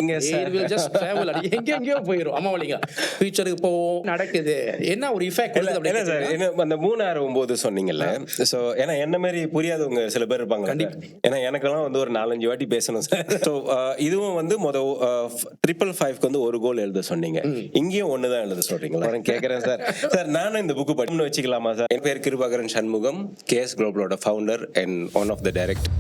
இங்க It will just travel. அது எங்கெங்கேயோ போயிரும். ஆமா இல்லைங்களா? ஃபியூச்சருக்கு போவோம். நடக்குது. என்ன ஒரு இஃபெக்ட் இல்ல கொடுக்குது இல்ல சார், அப்படின்னு அந்த மூணாறு போது சொன்னீங்கல்ல, சோ ஏன்னா என்ன மாதிரி புரியாதவங்க சில பேர் இருப்பாங்க சார். கண்டிப்பா. ஏன்னா எனக்கெல்லாம் வந்து ஒரு 4-5 வாட்டி பேசணும் சார். ஸோ இதுவும் வந்து 555க்கு வந்து ஒரு கோல் எழுத சொன்னீங்க. இங்கேயும் ஒண்ணுதான் எழுத சொல்றீங்களா? நான் கேட்கறேன் சார். சார் நானும் இந்த புக்கு படிக்கணும்னு வச்சுக்கலாமா சார்? என் பேர் கிருபாகரன் சண்முகம், கேஎஸ் குளோபலோட founder and one of the director.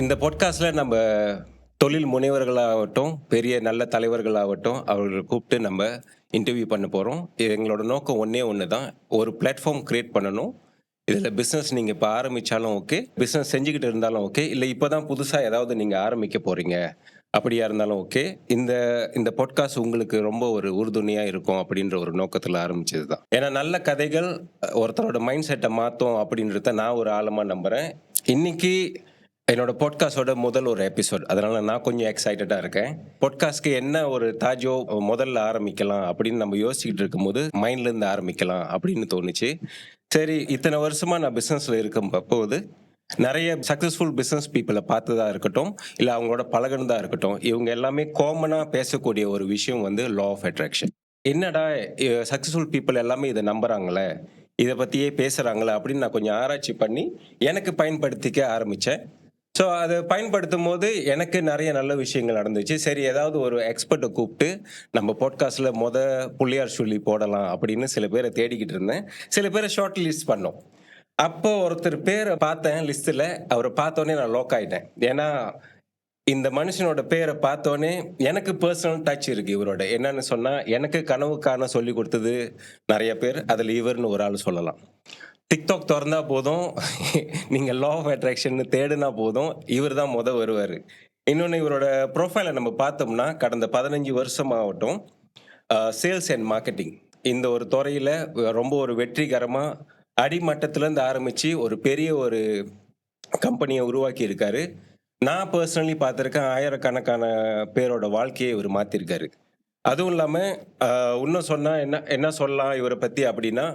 இந்த பாட்காஸ்ட்ல நம்ம தொழில் முனைவர்களாகட்டும், பெரிய நல்ல தலைவர்களாகட்டும், அவர்களை கூப்பிட்டு நம்ம இன்டர்வியூ பண்ண போகிறோம். எங்களோட நோக்கம் ஒன்று தான், ஒரு பிளாட்ஃபார்ம் கிரியேட் பண்ணணும். இதில் பிஸ்னஸ் நீங்கள் இப்போ ஆரம்பித்தாலும் ஓகே, பிஸ்னஸ் செஞ்சுக்கிட்டு இருந்தாலும் ஓகே, இல்லை இப்போ தான் புதுசாக ஏதாவது நீங்கள் ஆரம்பிக்க போகிறீங்க அப்படியா இருந்தாலும் ஓகே, இந்த பாட்காஸ்ட் உங்களுக்கு ரொம்ப ஒரு உறுதுணையாக இருக்கும் அப்படின்ற ஒரு நோக்கத்தில் ஆரம்பிச்சது தான். ஏன்னா நல்ல கதைகள் ஒருத்தரோட மைண்ட் செட்டை மாற்றும் அப்படின்றத நான் ஒரு ஆழமாக நம்புகிறேன். இன்னைக்கு என்னோட பாட்காஸ்டோட முதல் ஒரு எபிசோட், அதனால நான் கொஞ்சம் எக்ஸைட்டடா இருக்கேன். பாட்காஸ்ட்க்கு என்ன ஒரு தாஜோ முதல்ல ஆரம்பிக்கலாம் அப்படின்னு நம்ம யோசிச்சுட்டு இருக்கும்போது மைண்ட்ல இருந்து ஆரம்பிக்கலாம் அப்படின்னு தோணுச்சு. சரி, இத்தனை வருஷமா நான் பிசினஸ்ல இருக்கும் போது நிறைய சக்சஸ்ஃபுல் பிசினஸ் பீப்புளை பார்த்ததா இருக்கட்டும், இல்லை அவங்களோட பழகுனதா இருக்கட்டும், இவங்க எல்லாமே காமனா பேசக்கூடிய ஒரு விஷயம் வந்து லா ஆஃப் அட்ராக்ஷன். என்னடா சக்சஸ்ஃபுல் பீப்புள் எல்லாமே இதை நம்புறாங்களே, இதை பத்தியே பேசுறாங்களே அப்படின்னு நான் கொஞ்சம் ஆராய்ச்சி பண்ணி எனக்கு பயன்படுத்திக்க ஆரம்பிச்சேன். ஸோ அதை பயன்படுத்தும் போது எனக்கு நிறைய நல்ல விஷயங்கள் நடந்துச்சு. சரி, ஏதாவது ஒரு எக்ஸ்பர்ட்டை கூப்பிட்டு நம்ம பாட்காஸ்டில் புள்ளியார் சொல்லி போடலாம் அப்படின்னு சில பேரை தேடிக்கிட்டு இருந்தேன். சில பேரை ஷார்ட் லிஸ்ட் பண்ணோம். அப்போ ஒருத்தர் பேரை பார்த்தேன் லிஸ்ட்டில். அவரை பார்த்தோன்னே நான் லோக் ஆகிட்டேன். ஏன்னா இந்த மனுஷனோட பேரை பார்த்தோன்னே எனக்கு பர்சனல் டச் இருக்கு இவரோட. என்னன்னு சொன்னால், எனக்கு கனவு காண சொல்லி கொடுத்தது நிறைய பேர், அதில் இவர்னு ஒரு ஆள் சொல்லலாம். டிக்டாக் திறந்தா போதும், நீங்கள் லா ஆஃப் அட்ராக்ஷன் தேடுனா போதும், இவர் தான் வருவார். இன்னொன்று, இவரோட ப்ரொஃபைலை நம்ம பார்த்தோம்னா கடந்த 15 வருஷமாகட்டும் சேல்ஸ் அண்ட் மார்க்கெட்டிங் இந்த ஒரு துறையில் ரொம்ப ஒரு வெற்றிகரமாக அடிமட்டத்திலேருந்து ஆரம்பித்து ஒரு பெரிய ஒரு கம்பெனியை உருவாக்கி இருக்காரு. நான் பர்சனலி பார்த்துருக்கேன், ஆயிரக்கணக்கான பேரோட வாழ்க்கையை இவர் மாற்றிருக்காரு. அதுவும் இல்லாமல் இன்னும் சொன்னால் என்ன சொல்லலாம் இவரை பற்றி அப்படின்னா,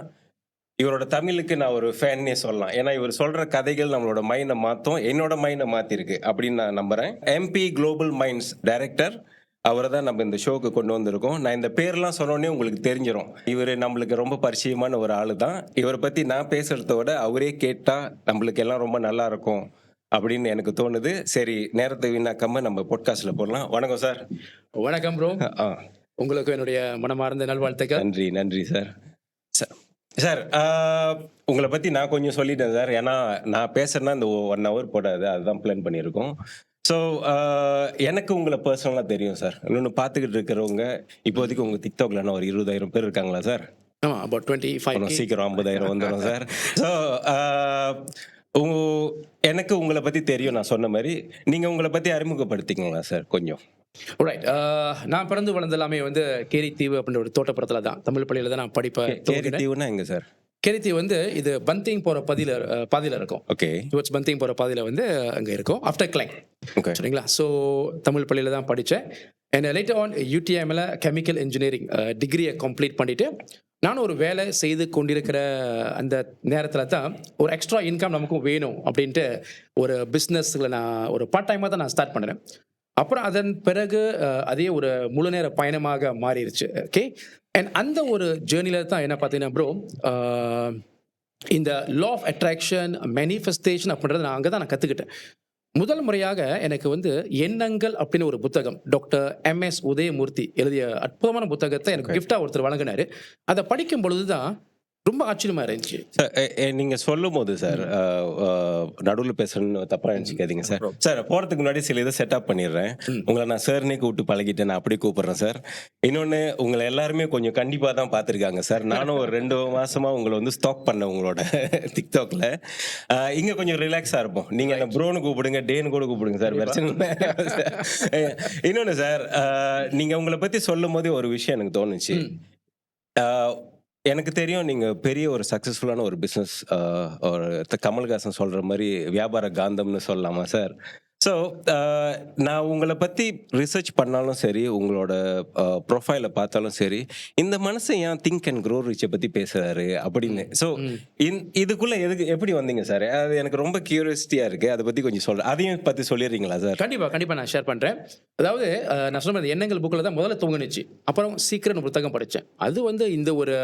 இவரோட தமிழுக்கு நான் ஒரு ஃபேன்னே சொல்லலாம். ஏன்னா இவர் சொல்ற கதைகள் நம்மளோட மைண்டை மாற்றும், என்னோட மைண்டை மாற்றிருக்கு அப்படின்னு நான் நம்புறேன். எம்பி குளோபல் மைண்ட்ஸ் டைரக்டர், அவரை தான் நம்ம இந்த ஷோக்கு கொண்டு வந்திருக்கோம். நான் இந்த பேர்லாம் சொன்னோடனே உங்களுக்கு தெரிஞ்சிடும், இவர் நம்மளுக்கு ரொம்ப பரிச்சயமான ஒரு ஆளு தான். இவரை பற்றி நான் பேசுறத விட அவரே கேட்டால் நம்மளுக்கு எல்லாம் ரொம்ப நல்லா இருக்கும் அப்படின்னு எனக்கு தோணுது. சரி, நேரத்தை வீணாக்காம நம்ம பாட்காஸ்ட்ல போடலாம். வணக்கம் சார். வணக்கம் ப்ரோ. உங்களுக்கு என்னுடைய மனமார்ந்த நல்வாழ்த்துக்கள். நன்றி நன்றி சார். சார், உங்களை பற்றி நான் கொஞ்சம் சொல்லிட்டேன் சார். ஏன்னா நான் பேசுறேன்னா இந்த 1 hour போடாது, அதுதான் பிளான் பண்ணியிருக்கோம். ஸோ எனக்கு உங்களை பர்சனலாக தெரியும் சார். இன்னொன்று பார்த்துக்கிட்டு இருக்கிறவங்க, இப்போதைக்கு உங்கள் டிக்டாக்ல ஒரு 20,000 பேர் இருக்காங்களா சார்? ஆமாம், about 25. சீக்கிரம் 50,000 வந்துடும் சார். ஸோ எனக்கு உங்களை பற்றி தெரியும், நான் சொன்ன மாதிரி. நீங்கள் உங்களை பற்றி அறிமுகப்படுத்திக்கங்களா சார் கொஞ்சம்? ரைட். நான் பிறந்து வளர்ந்து எல்லாமே வந்து கேரித்தீவு அப்படின்ற ஒரு தோட்டப்புறத்தில் தான், தமிழ் பள்ளியில் தான் நான் படிப்பேன். கேரித்தீவுனா எங்க சார்? கேரித்தீவு வந்து இது பந்திங் போகிற பாதியில் இருக்கும். ஓகே. டுவர்ட்ஸ் பந்திங் போகிற பாதியில் வந்து அங்கே இருக்கும், ஆஃப்டர் கிளைங். ஓகே, சரிங்களா? ஸோ தமிழ் பள்ளியில் தான் படித்தேன். அண்ட் லேட்டர் ஆன் யூடிஎம்ல கெமிக்கல் இன்ஜினியரிங் டிகிரியை கம்ப்ளீட் பண்ணிவிட்டு நானும் ஒரு வேலை செய்து கொண்டிருக்கிற அந்த நேரத்தில் தான் ஒரு எக்ஸ்ட்ரா இன்கம் நமக்கும் வேணும் அப்படின்ட்டு ஒரு பிஸ்னஸில் நான் ஒரு பார்ட் டைமாக தான் நான் ஸ்டார்ட் பண்ணுறேன். அப்புறம் அதன் பிறகு அதே ஒரு முழு நேர பயணமாக மாறிடுச்சு. ஓகே. அண்ட் அந்த ஒரு ஜேர்னியில் தான் என்ன பார்த்தீங்கன்னா ப்ரோ, இந்த லா ஆஃப் அட்ராக்ஷன் மேனிஃபெஸ்டேஷன் அப்படின்றத நான் அங்கே தான் நான் கற்றுக்கிட்டேன். முதல் முறையாக எனக்கு வந்து எண்ணங்கள் அப்படின்னு ஒரு புத்தகம் டாக்டர் MS உதயமூர்த்தி எழுதிய அற்புதமான புத்தகத்தை எனக்கு கிஃப்டாக ஒருத்தர் வழங்கினாரு. அதை படிக்கும் பொழுது தான் ரொம்ப ஆச்சரியமா இருந்துச்சு. நீங்க சொல்லும் போது சார், நடுவில் பேசணும்னு தப்பா நினைச்சுக்காதீங்க சார். சார், போறதுக்கு முன்னாடி சில இதை செட்டப் பண்ணிடுறேன். உங்களை நான் சார்னே கூப்பிட்டு பழகிட்டேன், நான் அப்படி கூப்பிடுறேன் சார். இன்னொன்னு, உங்களை எல்லாருமே கொஞ்சம் கண்டிப்பா தான் பார்த்துருக்காங்க சார். நானும் ஒரு 2 மாசமா உங்களை வந்து ஸ்டாக் பண்ணேன் உங்களோட டிக்டாக்ல. இங்க கொஞ்சம் ரிலாக்ஸா இருப்போம். நீங்க என்ன ப்ரோன்னு கூப்பிடுங்க, டேன்னு கூட கூப்பிடுங்க சார், பிரச்சனை இல்லை. இன்னொன்னு சார், நீங்க உங்களை பத்தி சொல்லும் போதே ஒரு விஷயம் எனக்கு தோணுச்சு. எனக்கு தெரியும், நீங்க பெரிய ஒரு சக்சஸ்ஃபுல்லான ஒரு பிசினஸ், கமல்ஹாசன் சொல்ற மாதிரி வியாபார காந்தம்னு சொல்லலாமா சார்? ஸோ நான் உங்களை பற்றி ரிசர்ச் பண்ணாலும் சரி, உங்களோட ப்ரொஃபைலை பார்த்தாலும் சரி, இந்த மனுஷன் ஏன் திங்க் அண்ட் க்ரோ ரிச்சை பற்றி பேசுகிறாரு அப்படின்னு. ஸோ இதுக்குள்ளே எப்படி வந்தீங்க சார்? அது எனக்கு ரொம்ப கியூரியாசிட்டியாக இருக்குது. அதை பற்றி கொஞ்சம் சொல்கிறேன். அதையும் பற்றி சொல்லிடுறீங்களா சார்? கண்டிப்பாக நான் ஷேர் பண்ணுறேன். அதாவது நான் சொன்ன மாதிரி எண்ணங்கள் புக்கில் தான் முதல்ல தூங்குனுச்சு. அப்புறம் சீக்கிரம் புத்தகம் படித்தேன். அது வந்து இந்த ஒரு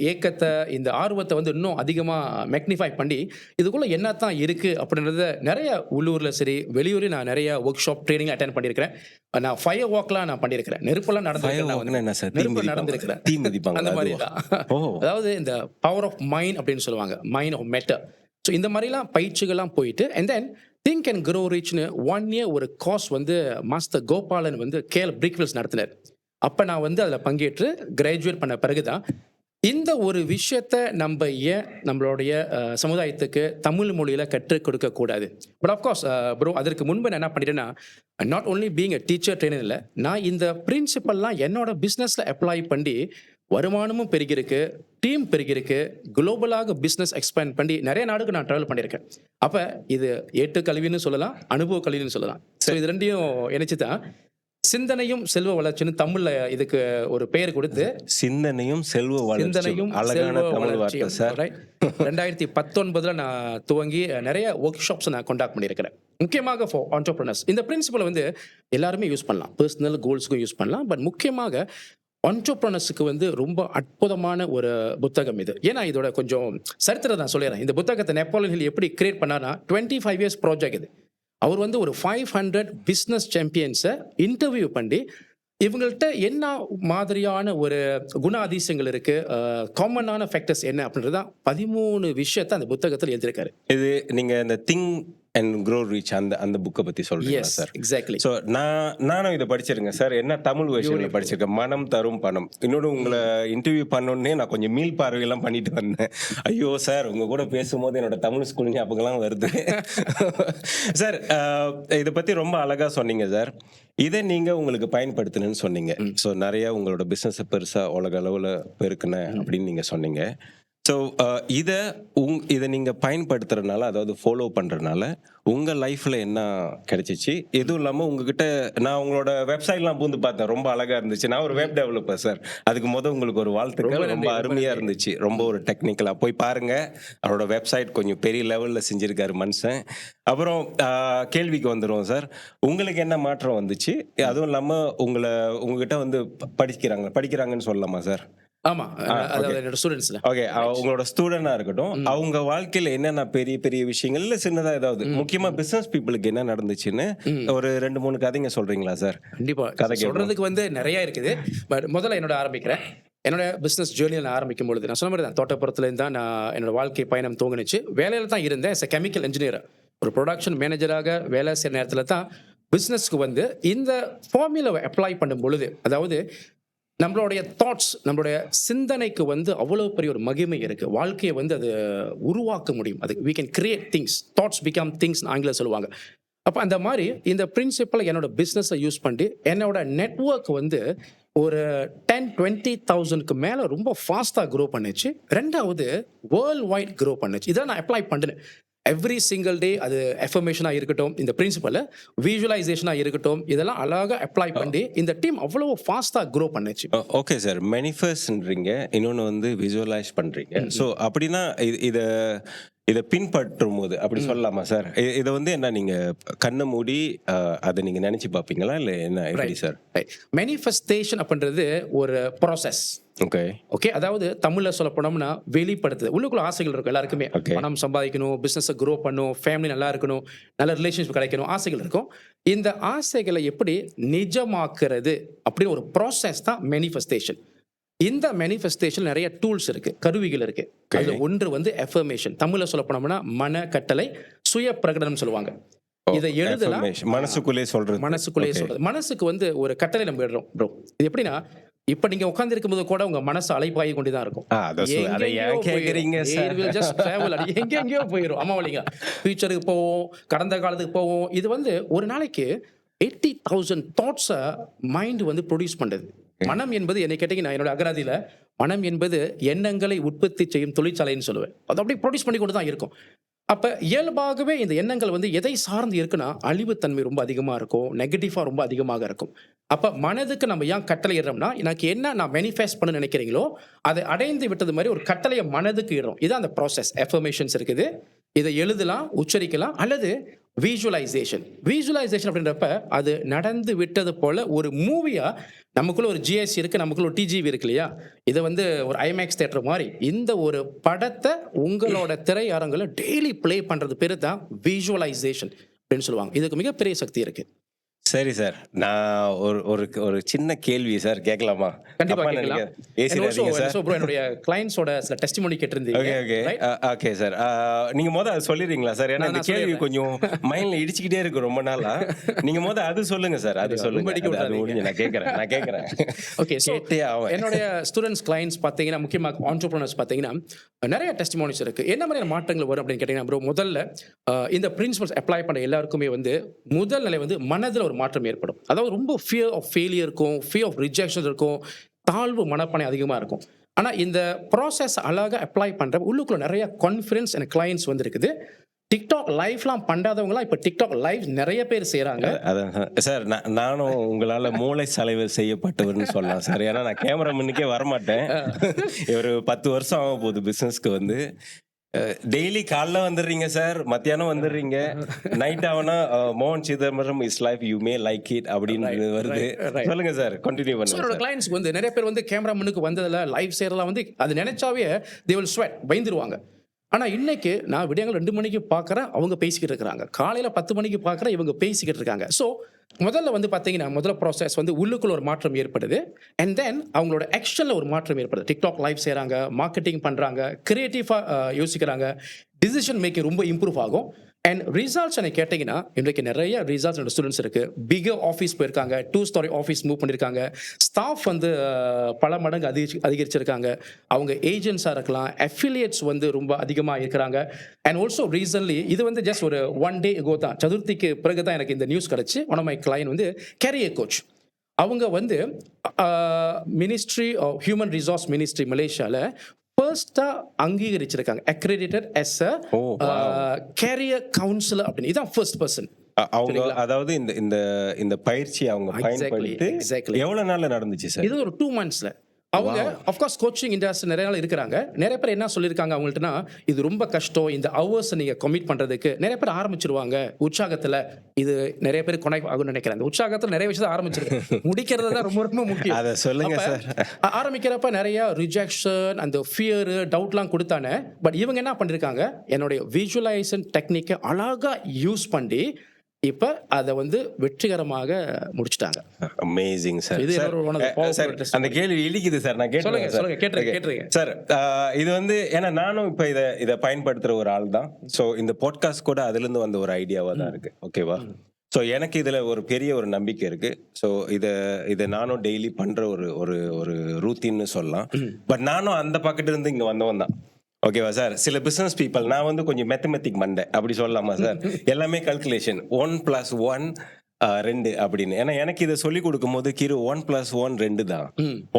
ஏக்கத்தை, இந்த ஆர்வத்தை வந்து இன்னும் அதிகமாக மேக்னிஃபை பண்ணி இதுக்குள்ளே என்ன தான் இருக்குது அப்படின்றத நிறைய உள்ளூரில் சரி வெளியூரில் நான் நிறைய ஒர்க் ஷாப் ட்ரைனிங் அட்டென்ட் பண்ணியிருக்கிறேன். நான் ஃபயர் வாக்லாம் நான் பண்ணியிருக்கிறேன். நெருப்பெல்லாம் நடந்திருக்கிறேன். அந்த மாதிரி தான். அதாவது இந்த பவர் ஆஃப் மைண்ட் அப்படின்னு சொல்லுவாங்க, மைண்ட் ஆஃப் மேட்டர். ஸோ இந்த மாதிரிலாம் பயிற்சிகள்லாம் போயிட்டு and then think and grow ரிச்னு 1 year ஒரு கோர்ஸ் வந்து மாஸ்டர் கோபாலன் வந்து கேஎல் பிரிக்வெல்ஸ் நடத்தினார். அப்போ நான் வந்து அதில் பங்கேற்று கிராஜுவேட் பண்ண பிறகு தான் இந்த ஒரு விஷயத்தை நம்ம ஏன் நம்மளுடைய சமுதாயத்துக்கு தமிழ் மொழியில் கற்றுக் கொடுக்கக்கூடாது. பட் ஆஃப்கோர்ஸ் ப்ரோ, அதற்கு முன்பு நான் என்ன பண்ணிட்டேன்னா, not only being a teacher trainer இல்லை, நான் இந்த பிரின்சிபல்லாம் என்னோட பிஸ்னஸில் அப்ளை பண்ணி வருமானமும் பெருகிருக்கு, டீம் பெருகிருக்கு, குளோபலாக பிஸ்னஸ் எக்ஸ்பேண்ட் பண்ணி நிறைய நாடுக்கு நான் ட்ராவல் பண்ணியிருக்கேன். அப்போ இது ஏட்டு கல்வின்னு சொல்லலாம், அனுபவ கல்வின்னு சொல்லலாம். ஸோ இது ரெண்டையும் இணைச்சு தான் சிந்தனையும் செல்வ வளர்ச்சின்னு தமிழ்ல இதுக்கு ஒரு பெயர் கொடுத்து, சிந்தனையும் செல்வ வளர்ச்சியும் அழகான தமிழ் வார்த்தை சார். 2019 நான் துவங்கி நிறைய ஒர்க் ஷாப்ஸ் நான் கான்டாக்ட் பண்ணியிருக்கிறேன். முக்கியமாக ஃபார் ஆண்டர்பிரினர்ஸ். இந்த பிரின்சிபலை வந்து எல்லாருமே யூஸ் பண்ணலாம், பர்சனல் கோல்ஸுக்கும் யூஸ் பண்ணலாம். பட் முக்கியமாக ஆண்டர்பிரினர்ஸுக்கு வந்து ரொம்ப அற்புதமான ஒரு புத்தகம் இது. ஏன்னா இதோட கொஞ்சம் சரித்திரம் நான் சொல்லிடுறேன். இந்த புத்தகத்தை நெப்போலியன் ஹில் எப்படி கிரியேட் பண்ணார்னா 25 years ப்ராஜெக்ட் இது. அவர் வந்து ஒரு 500 பிஸ்னஸ் சாம்பியன்ஸை இன்டர்வியூ பண்ணி இவங்கள்ட்ட என்ன மாதிரியான ஒரு குண அதிசயங்கள் இருக்கு, காமனான ஃபேக்டர்ஸ் என்ன அப்படின்றதான் 13 விஷயத்தை அந்த புத்தகத்தில் எழுதியிருக்காரு. இது நீங்க இந்த திங் அண்ட் க்ரோ ரீச் அந்த புக்கை பற்றி சொல்றீங்களா சார்? எக்ஸாக்ட்லி. ஸோ நானும் இதை படிச்சிருக்கேன் சார். என்ன தமிழ் வெர்ஷனில் படிச்சிருக்கேன், மனம் தரும் பணம். இன்னொன்று உங்களை இன்டர்வியூ பண்ணோன்னே நான் கொஞ்சம் மீள் பார்வையெல்லாம் பண்ணிட்டு வந்தேன். ஐயோ சார், உங்கள் கூட பேசும்போது என்னோட தமிழ் ஸ்கூல் ஞாபகம்லாம் வருது. சார், இதை பற்றி ரொம்ப அழகாக சொன்னீங்க சார். இதை நீங்கள் உங்களுக்கு பயன்படுத்தணும்னு சொன்னீங்க. ஸோ நிறையா உங்களோட பிஸ்னஸை பெருசாக உலக அளவில் பெருக்குனேன் அப்படின்னு நீங்கள் சொன்னீங்க. ஸோ இதை நீங்கள் பயன்படுத்துறதுனால, அதாவது ஃபாலோ பண்ணுறதுனால உங்கள் லைஃப்பில் என்ன கிடைச்சிச்சு? எதுவும் இல்லாமல் உங்ககிட்ட நான் உங்களோட வெப்சைட்லாம் பூந்து பார்த்தேன், ரொம்ப அழகாக இருந்துச்சு. நான் ஒரு வெப் டெவலப்பர் சார். அதுக்கு உங்களுக்கு ஒரு வாழ்த்துக்கள். ரொம்ப அருமையாக இருந்துச்சு. ரொம்ப ஒரு டெக்னிக்கலாக போய் பாருங்கள். அவரோட வெப்சைட் கொஞ்சம் பெரிய லெவலில் செஞ்சுருக்காரு மனுஷன். அப்புறம் கேள்விக்கு வந்துடுவோம் சார். உங்களுக்கு என்ன மாற்றம் வந்துச்சு? அதுவும் இல்லாமல் உங்ககிட்ட வந்து படிக்கிறாங்கன்னு சொல்லலாமா சார்? ஆமா, அதாவது என்னோட ஸ்டூடெண்ட்ஸ்ல. ஓகே, உங்களோட ஸ்டூடெண்டா இருக்கட்டும், அவங்க வாழ்க்கையில என்னென்ன பெரிய பெரிய விஷயங்கள் இல்ல சின்னதா ஏதாவது முக்கியமா பிசினஸ் பீப்புளுக்கு என்ன நடந்துச்சுன்னு ஒரு 2-3 கதைங்க சொல்றீங்களா சார்? கண்டிப்பா, கதை சொல்றதுக்கு வந்து நிறைய இருக்குது. பட் முதல்ல என்னோட ஆரம்பிக்கிறேன். என்னோட பிஸ்னஸ் ஜேர்னியில் நான் ஆரம்பிக்கும் பொழுது நான் சொன்ன மாதிரி தான் தோட்டப்புறத்துலேருந்து தான் நான் என்னோட வாழ்க்கை பயணம் துவங்கினுச்சு. வேலையில் தான் இருந்தேன். எஸ் கெமிக்கல் இன்ஜினியர், ஒரு ப்ரொடக்ஷன் மேனேஜராக வேலை செய்கிற நேரத்தில் தான் பிஸ்னஸ்க்கு வந்து இந்த ஃபார்முலாவை அப்ளை பண்ணும் பொழுது, அதாவது நம்மளுடைய தாட்ஸ், நம்மளுடைய சிந்தனைக்கு வந்து அவ்வளோ பெரிய ஒரு மகிமை இருக்குது. வாழ்க்கையை வந்து அது உருவாக்க முடியும். அது we can create things, thoughts become things ஆங்கிலம் சொல்லுவாங்க. அப்போ அந்த மாதிரி இந்த பிரின்சிபலை என்னோட பிஸ்னஸை யூஸ் பண்ணி என்னோட நெட்வொர்க் வந்து ஒரு 10-20,000க்கு மேலே ரொம்ப ஃபாஸ்ட்டாக க்ரோ பண்ணுச்சு. ரெண்டாவது வேர்ல்ட் வைட் க்ரோ பண்ணுச்சு. இதை நான் அப்ளை பண்ணினேன் எவ்ரி சிங்கிள் டே. அது எஃபர்மேஷனாக இருக்கட்டும், இந்த பிரின்சிபலை விஷுவலைசேஷனாக இருக்கட்டும், இதெல்லாம் அழகாக அப்ளை பண்ணி இந்த டீம் அவ்வளோ ஃபாஸ்ட்டாக க்ரோ பண்ணுச்சு. ஓகே சார், மேனிஃபெஸ்ட்ன்றீங்க, இன்னொன்று வந்து விஜுவலைஸ் பண்ணுறீங்க. ஸோ அப்படின்னா இதை பின்பற்றும் போது அப்படி சொல்லலாமா சார்? இதை வந்து என்ன நீங்கள் கண்ணை மூடி அதை நீங்கள் நினச்சி பார்ப்பீங்களா இல்லை என்ன, எப்படி சார்? மேனிஃபெஸ்டேஷன் அப்படின்றது ஒரு ப்ராசஸ். ஓகே, அதாவது தமிழ்ல சொல்ல போனோம்னா வெளிப்படுத்துது. உள்ளுக்குள்ள ஆசைகள் இருக்கும் எல்லாருக்குமே. பணம் சம்பாதிக்கணும், பிசினஸ் க்ரோ பண்ணணும், ஃபேமிலி நல்லா இருக்கணும், நல்ல ரிலேஷன்ஷிப் கிடைக்கணும், ஆசைகள் இருக்கும். இந்த ஆசைகளை எப்படி நிஜமாக்குறது அப்படின்னு ஒரு ப்ராசஸ் தான் மேனிஃபெஸ்டேஷன். இந்த மேனிஃபெஸ்டேஷன் நிறைய டூல்ஸ் இருக்கு, கருவிகள் இருக்கு. அதுல ஒன்று வந்து எஃபர்மேஷன். தமிழ்ல சொல்ல போனோம்னா மன கட்டளை, சுய பிரகடனம் சொல்லுவாங்க. இதை எழுதலாம், மனசுக்குள்ளே சொல்றது. மனசுக்கு வந்து ஒரு கட்டளை நம்ம எழுதுறோம் ப்ரோ. இது எப்படின்னா, இப்ப நீங்க உட்கார்ந்து இருக்கும்போது கூட உங்க மனசு அலைப்பாய் கொண்டுதான் இருக்கும். எங்கெங்கயோ போயிடும். ஆமா இல்லைங்களா? ஃபியூச்சருக்கு போவோம், கடந்த காலத்துக்கு போவோம். இது வந்து ஒரு நாளைக்கு 80,000 தாட்ஸை மைண்ட் வந்து ப்ரொடியூஸ் பண்றது. மனம் என்பது என்னை கேட்டீங்கன்னா, என்னோட அகராதியில மனம் என்பது எண்ணங்களை உற்பத்தி செய்யும் தொழிற்சாலைன்னு சொல்லுவேன். அது அப்படியே ப்ரொடியூஸ் பண்ணி கொண்டு தான் இருக்கும். அப்ப இயல்பாகவே இந்த எண்ணங்கள் வந்து எதை சார்ந்து இருக்குன்னா, அழிவுத்தன்மை ரொம்ப அதிகமா இருக்கும். நெகட்டிவா ரொம்ப அதிகமாக இருக்கும். அப்ப மனதுக்கு நம்ம ஏன் கட்டளையிடுறோம்னா, எனக்கு என்ன நான் மேனிஃபெஸ்ட் பண்ண நினைக்கிறீங்களோ, அதை அடைந்து விட்டது மாரி ஒரு கட்டளைய மனதுக்கு இடுறோம். இதான் அந்த ப்ராசஸ். அஃபர்மேஷன்ஸ் இருக்குது. இத எழுதலாம், உச்சரிக்கலாம் அல்லது விசுவலைசேஷன். விசுவலைசேஷன் அப்படின்றப்ப, அது நடந்து விட்டது போல ஒரு மூவியா நமக்குள்ள ஒரு ஜிஎஸ்சி இருக்கு, நமக்குள்ள ஒரு டிஜிவி இருக்கு இல்லையா? இத வந்து ஒரு ஐமேக்ஸ் தியேட்டர் மாரி, இந்த ஒரு படத்த உங்களோட திரையரங்குல டெய்லி ப்ளே பண்றது பேரு தான் விசுவலைசேஷன் அப்படின்னு சொல்லுவாங்க. இதுக்கு மிகப்பெரிய சக்தி இருக்கு. சரி சார். நான் ஒரு ஒரு ஒரு சின்ன கேள்வி சார் கேட்கலாமா? கண்டிப்பா தப்பா கேட்கலாம். பேசிடாதீங்க சார். ப்ரோ என்னுடைய கிளையண்ட்ஸோட சில டெஸ்டிமோனி கேட்டிருந்தீங்க. Okay, okay. Right? Okay sir. நீங்க அது சொல்லிடுறீங்களா சார்? ஏன்னா இந்த நான் கேள்வி சொல்லிடுறேன். கொஞ்சம் மைண்ட்ல இடிச்சுக்கிட்டே இருக்கு ரொம்ப நாளா. நீங்க அது சொல்லுங்க சார். அது ரொம்ப சொல்லுங்க. அடிக்க அது விடாதீங்க. முடிஞ்சு நான் கேட்கிறேன். ஓகே. ஸோ கேட்டே ஆவேன். என்னுடைய ஸ்டூடெண்ட்ஸ், கிளையண்ட்ஸ் பார்த்தீங்கன்னா, முக்கியமா ஆன்டர்பிரினர்ஸ் பார்த்தீங்கன்னா, நெறைய டெஸ்டிமோனிஸ் இருக்கு. என்ன மாதிரியான மாற்றங்கள் வரும் அப்படின்னு கேட்டீங்கன்னா, ப்ரோ முதல்ல இந்த பிரின்சிபல்ஸ் அப்ளை பண்ற எல்லாருக்குமே வந்து முதல் நிலை வந்து மனதுல ஒரு மாற்றம் ஏற்படும். அதாவது ரொம்ப ஃபியர் ஆஃப் ஃபெயிலியர் இருக்கும், ஃபியர் ஆஃப் ரிஜெக்ஷன் இருக்கும், தாழ்வு மனப்பான்மை அதிகமா இருக்கும். ஆனா இந்த ப்ராசஸ் அழகா அப்ளை பண்ற உள்ளுக்குள்ள நிறைய கான்ஃபிடன்ஸ் எனக்கு கிளையண்ட்ஸ் வந்து இருக்குது. டிக்டாக் லைவ்லாம் பண்ணாதவங்கலாம் இப்ப டிக்டாக் லைவ் நிறைய பேர் செய்றாங்க. அதான் சார். நானும் உங்களால மூளை சலவை செய்யப்பட்டவர்னு சொல்லலாம் சார். ஏன்னா நான் கேமரா முன்னுக்கே வரமாட்டேன். ஒரு 10 வருஷம் ஆக போகுது பிசினஸ்க்கு வந்து. டெய்லி காலைல வந்துடுறீங்க சார், மத்தியானம் வந்துடுறீங்க, நைட் ஆவனா மோகன் Chidambaram is life you may like it அப்படின்னு வருது. right. சொல்லுங்க சார், கண்டினியூ ஸோ பண்ணுங்க என்னோட சார். கிளைண்ட்ஸ்க்கு வந்து நிறைய பேர் வந்து கேமரா முன்னுக்கு வந்ததுல லைவ் செய்யறதுலாம் வந்து அது நினைச்சாவே தே வில் ஸ்வெட், பயந்துருவாங்க. ஆனா இன்னைக்கு நான் விடியங்கள் 2 மணிக்கு பார்க்கறேன், அவங்க பேசிக்கிட்டு இருக்காங்க. காலையில 10 மணிக்கு பார்க்கறேன், இவங்க பேசிக்கிட்டு இருக்காங்க. ஸோ முதல்ல வந்து பார்த்தீங்கன்னா, முதல் ப்ராசஸ் வந்து உள்ளுக்குள்ள ஒரு மாற்றம் ஏற்படுது. அண்ட் தென் அவங்களோட ஆக்ஷன்ல ஒரு மாற்றம் ஏற்படுது. டிக்டாக் லைவ் செய்றாங்க, மார்க்கெட்டிங் பண்றாங்க, கிரியேட்டிவா யோசிக்கிறாங்க, டிசிஷன் மேக்கிங் ரொம்ப இம்ப்ரூவ் ஆகும். அண்ட் ரிசல்ட்ஸ் எனக்கு கேட்டீங்கன்னா, இன்றைக்கு நிறைய ரிசல்ட்ஸ் என்னோட ஸ்டூடெண்ட்ஸ் இருக்கு. பிகர் ஆஃபீஸ் போயிருக்காங்க, 2 ஸ்டாரி ஆஃபீஸ் மூவ் பண்ணியிருக்காங்க. ஸ்டாஃப் வந்து பல மடங்கு அதிகரிச்சிருக்காங்க. அவங்க ஏஜென்ட்ஸாக இருக்கலாம், அஃபிலியேட்ஸ் வந்து ரொம்ப அதிகமாக இருக்கிறாங்க. அண்ட் ஆல்சோ ரீசன்ட்லி இது வந்து ஜஸ்ட் ஒரு 1 டே ago தான், சதுர்த்திக்கு பிறகு தான் எனக்கு இந்த நியூஸ் கிடைச்சு. ஒன் ஆஃப் மை கிளையண்ட் வந்து கேரியர் கோச். அவங்க வந்து ministry of human resource ministry மலேசியால ஃபர்ஸ்டா அங்கீகரிச்சிருக்காங்க, accredited as a, career counsellor அப்படின்னு. இதான் ஃபர்ஸ்ட் பர்சன். அவங்க அதாவது இந்த இந்த இந்த பயிற்சி அவங்க பயன்படுத்தி exactly. எவ்வளவு நாள்ல நடந்துச்சு சார்? இது ஒரு 2 monthsல அவங்க அஃப்கோர்ஸ் கோச்சிங் இண்டஸ்ட்ரி நிறைய நாள் இருக்கிறாங்க. நிறைய பேர் என்ன சொல்லியிருக்காங்க அவங்கள்ட்டனா, இது ரொம்ப கஷ்டம், இந்த ஹவர்ஸ் நீங்க கமிட் பண்றதுக்கு. நிறைய பேர் ஆரம்பிச்சிருவாங்க உற்சாகத்துல. இது நிறைய பேர் கொனெக்ட் ஆகும்னு நினைக்கிறேன். அந்த உற்சாகத்துல நிறைய விஷயத்தை ஆரம்பிச்சிருக்கு, முடிக்கிறது தான் ரொம்ப ரொம்ப முக்கியம். அதை சொல்லுங்க அப்ப, சார். ஆரம்பிக்கிறப்ப நிறைய ரிஜெக்ஷன், அந்த ஃபியர், டவுட்லாம் கொடுத்தானே. பட் இவங்க என்ன பண்ணிருக்காங்க, என்னுடைய விஜுவலைசேஷன் டெக்னிக்கை அழகா யூஸ் பண்ணி இப்ப அதை வந்து வெற்றிகரமாக முடிச்சிட்டாங்க. Amazing sir. இது sir, one of the powerful sir, testimony. அந்த கேள்வி இடிக்குது சார். நான் சொல்லுங்க, கேட்டுறேன் சொல்லுங்க, கேட்டுருங்க. சார். இது வந்து ஏன்னா நானும் இப்ப இதை பயன்படுத்துற ஒரு ஆள் தான். ஸோ இந்த பாட்காஸ்ட் கூட அதுல இருந்து வந்த ஒரு ஐடியாவா தான் இருக்கு. ஓகேவா? ஸோ எனக்கு இதுல ஒரு பெரிய ஒரு நம்பிக்கை இருக்கு. ஸோ இதை நானும் டெய்லி பண்ற ஒரு ஒரு ஒரு ரூட்டீன்னு சொல்லலாம். பட் நானும் அந்த பக்கத்துல இருந்து இங்க வந்தவன் தான். ஓகேவா சார்? சில பிசினஸ் பீப்பிள், நான் வந்து கொஞ்சம் மேத்தமெட்டிக் மண்டை அப்படி சொல்லலாமா சார்? எல்லாமே கல்குலேஷன் 1 + 1 2 அப்படின்னு. ஏன்னா எனக்கு இதை சொல்லி கொடுக்கும் போது கிரு 1 + 1 2 தான்,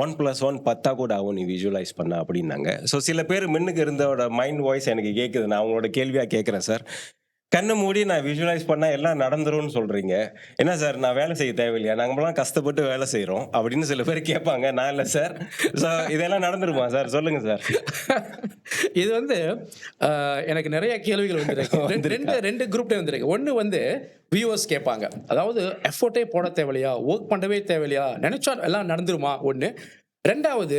1 + 1 10 கூட ஆகும் நீ விஜுவலைஸ் பண்ண அப்படின்னாங்க. ஸோ சில பேர் முன்னுக்கு இருந்தோட மைண்ட் வாய்ஸ் எனக்கு கேட்குது. நான் அவங்களோட கேள்வியா கேட்குறேன் சார். கண்ணு மூடி நான் விஜுவலைஸ் பண்ணா எல்லாம் நடந்துரும்னு சொல்றீங்க. என்ன சார், நான் வேலை செய்ய தேவையில்லையா? நாங்களாம் கஷ்டப்பட்டு வேலை செய்யறோம் அப்படின்னு சில பேர் கேட்பாங்க. நான் இல்லை சார். ஸோ இதெல்லாம் நடந்துருமா சார்? சொல்லுங்க சார். இது வந்து எனக்கு நிறைய கேள்விகள் வந்திருக்கு. ரெண்டு குரூப்ல வந்திருக்கு. ஒன்னு வந்து வியூவர்ஸ் கேட்பாங்க, அதாவது எஃபோர்ட்டே போட தேவையில்லையா, ஒர்க் பண்ணவே தேவையில்லையா, நினைச்சா எல்லாம் நடந்துருமா ஒன்று. ரெண்டாவது,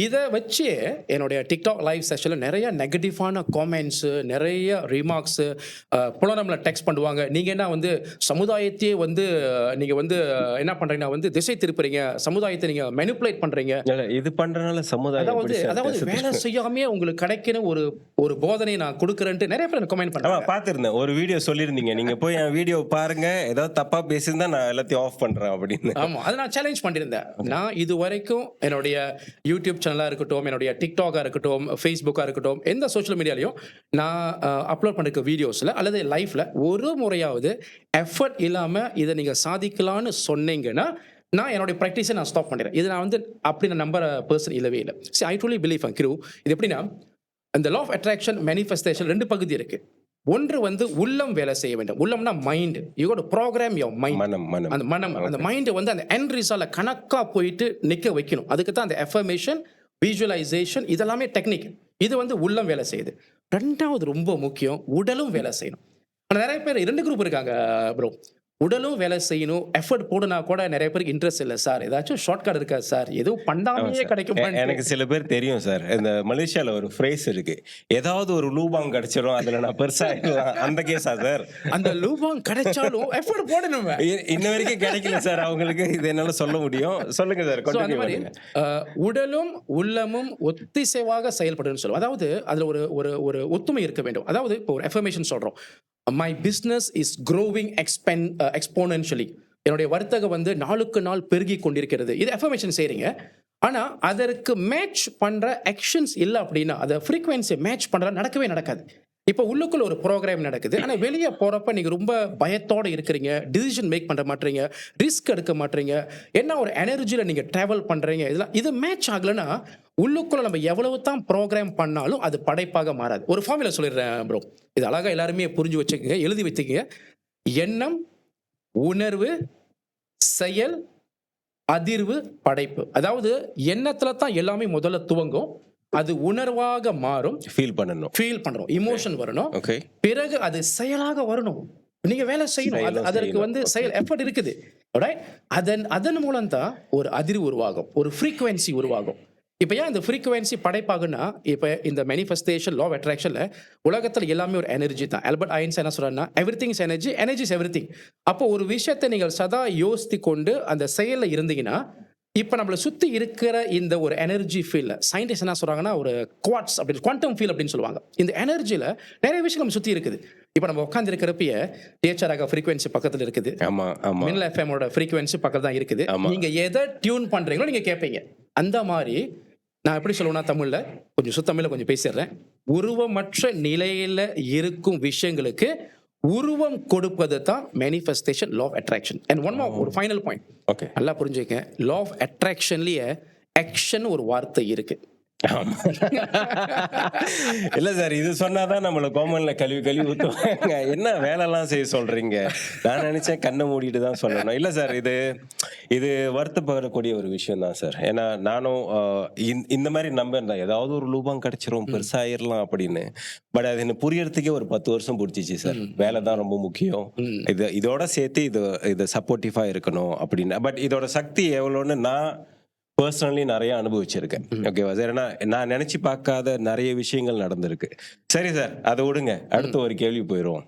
இதை வச்சு என்னுடைய டிக்டாக் லைவ் செஷனில் நிறைய நெகட்டிவான காமெண்ட்ஸு, நிறைய ரிமார்க்ஸு, புலனம்ல டெக்ஸ்ட் பண்ணுவாங்க. நீங்கள் என்ன வந்து சமுதாயத்தையே வந்து நீங்கள் வந்து என்ன பண்ணுறீங்கன்னா வந்து திசை திருப்புறீங்க, சமுதாயத்தை நீங்கள் மெனிப்புலேட் பண்ணுறீங்க. இது பண்றதுனால சமுதாயம் அதாவது வேலை செய்யாமே உங்களுக்கு கிடைக்கிற ஒரு போதனை நான் கொடுக்குறேன்ட்டு நிறைய பேர் கமெண்ட் பண்ணுறாங்க. பார்த்துருந்தேன், ஒரு வீடியோ சொல்லியிருந்தீங்க, நீங்கள் போய் என் வீடியோ பாருங்க, ஏதாவது தப்பாக பேசியிருந்தா நான் எல்லாத்தையும் ஆஃப் பண்ணுறேன் அப்படின்னு. ஆமாம், அதை நான் சேலஞ்ச் பண்ணியிருந்தேன். நான் இது வரைக்கும் என்னுடைய யூடியூப் சேனலாக இருக்கட்டும், என்னுடைய டிக்டாக்காக இருக்கட்டும், ஃபேஸ்புக்காக இருக்கட்டும், எந்த சோஷியல் மீடியாலையும் நான் அப்லோட் பண்ணிருக்க வீடியோஸில் அல்லது லைஃப்பில் ஒரு முறையாவது எஃபர்ட் இல்லாமல் இதை நீங்கள் சாதிக்கலான்னு சொன்னீங்கன்னா நான் என்னுடைய ப்ராக்டிஸை நான் ஸ்டாப் பண்ணிடுறேன். இது நான் வந்து அப்படி நான் நம்புற பர்சன் இல்லவே இல்லை. சரி, ஐ ட்ரூலி பிலீவ் கிரு. இது எப்படின்னா, இந்த லா ஆஃப் அட்ராக்ஷன் மேனிஃபெஸ்டேஷன் 2 பகுதி இருக்கு. ஒன்று வந்து உள்ளம் வேலை செய்ய வேண்டும். உள்ளம்னா மைண்ட். You got to program your mind. மனம் அந்த மனம், அந்த மைண்ட் வந்து அந்த எண்ட் ரிசல்ட்ல கணக்கா போயிட்டு நிக்க வைக்கணும். அதுக்கு தான் அந்த அஃபர்மேஷன், விஜுவலைசேஷன் இதெல்லாமே டெக்னிக். இது வந்து உள்ளம் வேலை செய்யுது. 2வது ரொம்ப முக்கியம், உடலும் வேலை செய்யணும். ஆனா நிறைய பேர் 2 குரூப் இருக்காங்க ப்ரோ. உடலும் வேலை செய்யணும், எஃபர்ட் போடுனா கூட நிறைய பேருக்கு இன்ட்ரெஸ்ட் இல்ல சார். ஏதாச்சும் ஷார்ட்கட் இருக்கா சார்? எதுவும் பண்ணாமையே கிடைக்கும். எனக்கு சில பேர் தெரியும் சார். இந்த மலேசியால ஒரு ஃப்ரேஸ் இருக்கு, ஏதாவது ஒரு லூபாங் கிடைச்சிடும் அதுல நான் பெருசா அந்த கேஸா சார்? அந்த லூபாங் கிடைச்சாலும் எஃபர்ட் போடணும். இன்ன வரைக்கும் கிடைக்கல சார் அவங்களுக்கு. இது என்னால சொல்ல முடியும். சொல்லுங்க சார். அந்த மாதிரி உடலும் உள்ளமும் ஒத்திசைவாக செயல்படுன்னு சொல்லுவோம். அதாவது அதுல ஒரு ஒரு ஒரு ஒத்துமை இருக்க வேண்டும். அதாவது இப்போ ஒரு அஃபர்மேஷன் சொல்றோம், my business is growing exponentially. என்னுடைய வர்த்தகம் வந்து நாளுக்கு நாள் பெருகி கொண்டிருக்கிறது. இது அஃபர்மேஷன் செய்றீங்க. ஆனா அதற்கு மேட்ச் பண்ற ஆக்ஷன்ஸ் இல்ல அப்படின்னா, அத ஃப்ரீக்வென்சி மேட்ச் பண்ற நடக்கவே நடக்காது. இப்போ உள்ளுக்குள்ள ஒரு ப்ரோக்ராம் நடக்குது, ஆனா வெளியே போறப்ப நீங்க ரொம்ப பயத்தோட இருக்கிறீங்க, டிசிஷன் மேக் பண்ண மாட்டீங்க, ரிஸ்க் எடுக்க மாட்டீங்க, என்ன ஒரு எனர்ஜில நீங்க டிராவல் பண்றீங்க. இதெல்லாம் இது மேட்ச் ஆகலன்னா உள்ளுக்குள்ள நம்ம எவ்வளவு தான் ப்ரோக்ராம் பண்ணாலும் அது படைப்பாக மாறாது. ஒரு ஃபார்முலா சொல்லிடுறேன் ப்ரோ, இது அழகா எல்லாருமே புரிஞ்சு வச்சுக்கோங்க, எழுதி வச்சுக்கோங்க. எண்ணம், உணர்வு, செயல், அதிர்வு, படைப்பு. அதாவது எண்ணத்துல தான் எல்லாமே முதல்ல துவங்கும், அது உணர்வாக மாறும், ஃபீல் பண்றோம், இமோஷன் வரணும், பிறகு அது செயலாக வரணும். நீங்க வேலை செய்யணும், அதற்கு வந்து செயல் எஃபர்ட் இருக்குது. அதன் மூலம் தான் ஒரு அதிர்வு உருவாகும், ஒரு ஃப்ரீக்வென்சி உருவாகும். இப்ப ஏன் இந்த ஃப்ரீக்வென்சி படைப்பாகுன்னா, இப்ப இந்த மேனிஃபெஸ்டேஷன் லா ஆஃப் அட்ராக்ஷன்ல உலகத்துல எல்லாமே ஒரு எனர்ஜி தான். ஆல்பர்ட் ஐன்ஸ்டைன் என்ன சொல்றாருன்னா, everything is energy, energy is everything. அப்போ ஒரு விஷயத்தை நீங்கள் சதா யோசித்து கொண்டு அந்த செயல்ல இருந்தீங்கன்னா, இப்ப நம்மள சுத்தி இருக்கிற இந்த ஒரு எனர்ஜி ஃபீல்ட்ல சயின்டிஸ்ட் என்ன சொல்றாங்கன்னா, ஒரு குவாட்ஸ் அப்படி குவாண்டம் ஃபீல்ட் அப்படின்னு சொல்லுவாங்க. இந்த எனர்ஜில நிறைய விஷயம் நம்ம சுத்தி இருக்குது. இப்ப நம்ம உட்கார்ந்து இருக்கிறப்பயே டிஹெச்ஆர் ஃப்ரீக்வென்சி பக்கத்துல இருக்குது, மின்னல் எஃப்எம்மோட ஃப்ரீக்வென்சி பக்கத்துல தான் இருக்குது. நீங்க எதை டியூன் பண்றீங்களோ நீங்க கேட்பீங்க. அந்த மாதிரி நான் எப்படி சொல்லுவேன்னா, தமிழ்ல கொஞ்சம் சுத்தமிழ்ல கொஞ்சம் பேசிடுறேன். உருவமற்ற நிலையில இருக்கும் விஷயங்களுக்கு உருவம் கொடுப்பது தான் manifestation law of attraction. And one more, ஒரு ஃபைனல் பாயிண்ட். ஓகே, நல்லா புரிஞ்சுக்க. லா ஆஃப் அட்ராக்ஷன்லயே ஆக்ஷன் ஒரு வார்த்தை இருக்கு. இல்ல சார், இது சொன்னாதான் நம்மள கோமன்ல கழுவி ஊத்துவாங்க. என்ன வேலைலாம் செய்ய சொல்றீங்க? நான் நினைச்சேன் கண்ணை மூடிட்டு தான் சொல்லணும். இல்ல சார், இது வருத்தப்படக்கூடிய ஒரு விஷயம் தான் சார். ஏன்னா நானும் இந்த மாதிரி நம்புறேன், ஏதாவது ஒரு லூபம் கிடைச்சிரும், பெருசாயிரலாம் அப்படின்னு. பட் அது என்ன புரியறதுக்கே ஒரு 10 வருஷம் பிடிச்சிச்சு சார். வேலை தான் ரொம்ப முக்கியம், இதோட சேர்த்து இது சப்போர்ட்டிவா இருக்கணும் அப்படின்னு. பட் இதோட சக்தி எவ்வளோன்னு நான் பர்சனலி நிறைய அனுபவிச்சிருக்கேன். ஓகேவா சார்? ஏன்னா நான் நினைச்சு பார்க்காத நிறைய விஷயங்கள் நடந்திருக்கு. சரி சார், அதை விடுங்க. அடுத்த ஒரு கேள்வி போயிடுவோம்.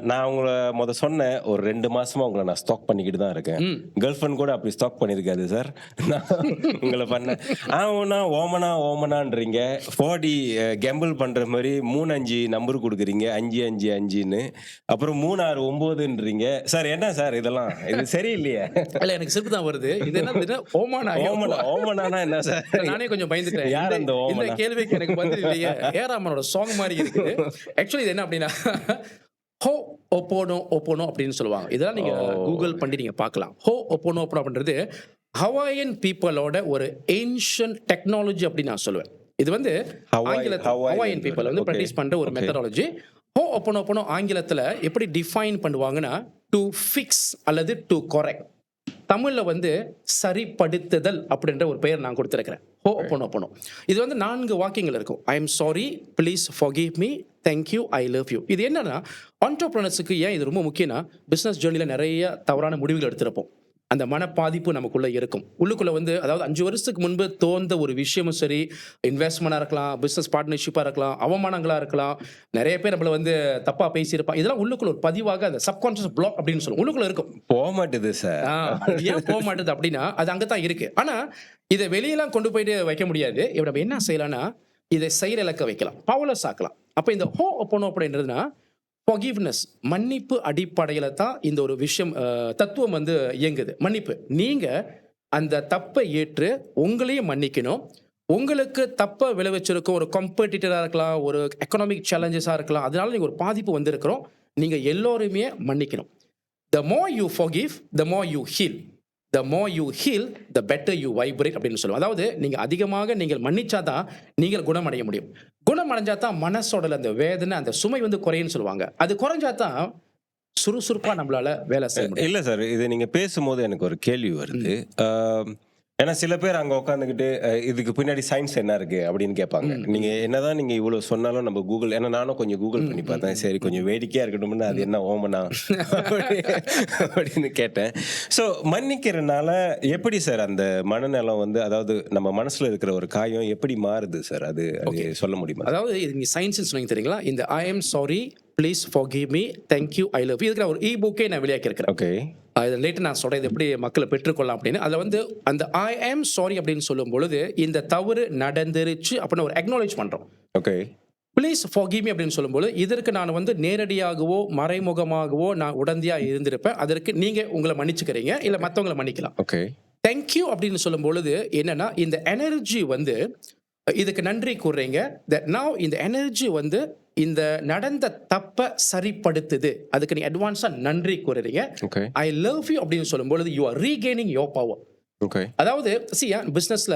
நான் உங்களை சொன்னேன், ஒரு 2 மாசமா உங்களை நான் ஸ்டாக் பண்ணிக்கிட்டு தான் இருக்கேன். கேர்ள் ஃப்ரெண்ட் கூட அப்படி ஸ்டாக் பண்ணிருக்காது சார். உங்களை பண்ண ஓமனான்றீங்க, 40 கேம்பிள் பண்ற மாதிரி 3-5 நம்பர் கொடுக்குறீங்க, 5-5-5ன்னு, அப்புறம் 3-6-9ன்றீங்க சார். என்ன சார் இதெல்லாம்? இது சரியில்லையே. இல்ல, எனக்கு சிரிப்பு தான் வருது. இது என்ன ஓமனானா என்ன சார்? நானே கொஞ்சம் பயந்துட்டேன். யார் அந்த இந்த கேள்விக்கு எனக்கு பதில் இல்லையே. ஏராமனோட சாங் மாதிரி இருக்குது. ஆக்சுவலி இது என்ன அப்படின்னா, ஹோ ஒப்போனோ அப்படின்னு சொல்லுவாங்க. இதெல்லாம் நீங்க கூகுள் பண்ணி நீங்க பார்க்கலாம். ஹோ ஒப்போனோ அப்படின்றது ஹவாயன் பீப்புளோட ஒரு ஏன்ஷியன்ட் டெக்னாலஜி அப்படின்னு நான் சொல்லுவேன். இது வந்து ஹவாயன் பீப்புள் வந்து பிராக்டிஸ் பண்ற ஒரு மெத்தடாலஜி. ஹோ ஒப்போனோ ஆங்கிலத்துல எப்படி டிஃபைன் பண்ணுவாங்கன்னா, டு ஃபிக்ஸ் அல்லது டு கரெக்ட். தமிழ்ல வந்து சரிப்படுத்துதல் அப்படின்ற ஒரு பெயர் நான் கொடுத்திருக்கிறேன். ஹோ ஒப்போனோ. இது வந்து 4 வாக்கியங்கள் இருக்கும். I am sorry, please forgive me, thank you, I love you. இது என்னன்னா, ஆண்டர்பிரனர்ஸுக்கு ஏன் இது ரொம்ப முக்கியம்னா, பிசினஸ் ஜேர்னில நிறைய தவறான முடிவுகள் எடுத்திருப்போம். அந்த மனப்பாதிப்பு நமக்குள்ள இருக்கும். உள்ளுக்குள்ள வந்து, அதாவது 5 வருஷத்துக்கு முன்பு தோன்ற ஒரு விஷயமும் சரி, இன்வெஸ்ட்மெண்டா இருக்கலாம், பிசினஸ் பார்ட்னர்ஷிப்பா இருக்கலாம், அவமானங்களா இருக்கலாம், நிறைய பேர் நம்மள வந்து தப்பா பேசியிருப்பாங்க. இதெல்லாம் உள்ளுக்குள்ள ஒரு பதிவாக அந்த சப்கான்ஷியஸ் பிளாக் அப்படின்னு சொல்லுவோம், உள்ளுக்குள்ள இருக்கும். போக மாட்டேது சார். ஏன் போக மாட்டேது அப்படின்னா, அது அங்கதான் இருக்கு. ஆனா இதை வெளியெல்லாம் கொண்டு போயிட்டு வைக்க முடியாது. இப்ப நம்ம என்ன செய்யலாம்னா, இதை செயலிழக்க வைக்கலாம், பவர்லெஸ் ஆக்கலாம். அப்ப இந்த ஹோ ஒப்போனோ அப்படின்றதுனா forgiveness, மன்னிப்பு அடிப்படையில தான் இந்த ஒரு விஷயம் தத்துவம் வந்து இயங்குது. மன்னிப்பு, நீங்க அந்த தப்பை ஏற்று உங்களையும் மன்னிக்கணும். உங்களுக்கு தப்ப விளைவிச்சிருக்கும் ஒரு காம்படிட்டரா இருக்கலாம், ஒரு எக்கனாமிக் சேலஞ்சஸா இருக்கலாம், அதனால நீங்க ஒரு பாதிப்பு வந்திருக்கிறோம், நீங்க எல்லோருமே மன்னிக்கணும். The more you forgive, the more you heal. the more you heal the better you vibrate அப்படின்னு சொல்லுவோம். அதாவது நீங்க அதிகமாக நீங்கள் மன்னிச்சாதான் நீங்கள் குணமடைய முடியும். குணமடைஞ்சா தான் மனசோட அந்த வேதனை அந்த சுமை வந்து குறையுன்னு சொல்லுவாங்க. அது குறைஞ்சா தான் சுறுசுறுப்பா நம்மளால வேலை செய்ய முடியும். இல்ல சார், இது நீங்க பேசும்போது எனக்கு ஒரு கேள்வி வருது. ஏன்னா சில பேர் அங்க உட்காந்துக்கிட்டு இதுக்கு பின்னாடி சயின்ஸ் என்ன இருக்கு அப்படின்னு கேட்பாங்க. நீங்க என்னதான் நீங்க இவ்வளவு சொன்னாலும் நம்ம கூகுள், ஏன்னா நானும் கொஞ்சம் கூகுள் பண்ணி பார்த்தேன். சரி கொஞ்சம் வேடிக்கையா இருக்கட்டும்னு அது என்ன ஓமனா அப்படின்னு கேட்டேன். ஸோ மன்னிக்கிறனால எப்படி சார் அந்த மனநலம் வந்து, அதாவது நம்ம மனசுல இருக்கிற ஒரு காயம் எப்படி மாறுது சார்? அது சொல்ல முடியுமா? அதாவது இது நீங்க சயின்ஸ் சொன்னீங்க தெரியுங்களா? இந்த I am sorry, please forgive me, thank you, I love you, இதுக்கு ஒரு e-bookே நான் வெளியாக்கி இருக்கிறேன். ஓகே, அது லேட்டு நான் சொல்றேன் இது எப்படி மக்களை பெற்றுக்கொள்ளலாம் அப்படின்னு. அதில் வந்து அந்த ஐ ஆம் சாரி அப்படின்னு சொல்லும் பொழுது இந்த தவறு நடந்துருச்சு அப்படின்னு ஒரு அக்னாலேஜ் பண்றோம். ஓகே, ப்ளீஸ் forgive me அப்படின்னு சொல்லும்போது இதற்கு நான் வந்து நேரடியாகவோ மறைமுகமாகவோ நான் உடந்தையா இருந்திருப்பேன். அதற்கு நீங்க உங்களை மன்னிச்சுக்கிறீங்க, இல்ல மற்றவங்களை மன்னிக்கலாம். ஓகே, தேங்க்யூ அப்படின்னு சொல்லும் பொழுது என்னன்னா இந்த எனர்ஜி வந்து இதுக்கு நன்றி கூறுறீங்க. தட் நவ் இந்த எனர்ஜி வந்து இந்த நடந்த தப்ப சரிப்படுத்துது, அதுக்கு நீ அட்வான்ஸா நன்றி கூறுறீங்க. ஓகே, ஐ லவ் யூ அப்படின்னு சொல்லும் பொழுது you are regaining your power. Okay. அதாவது பிசினஸ்ல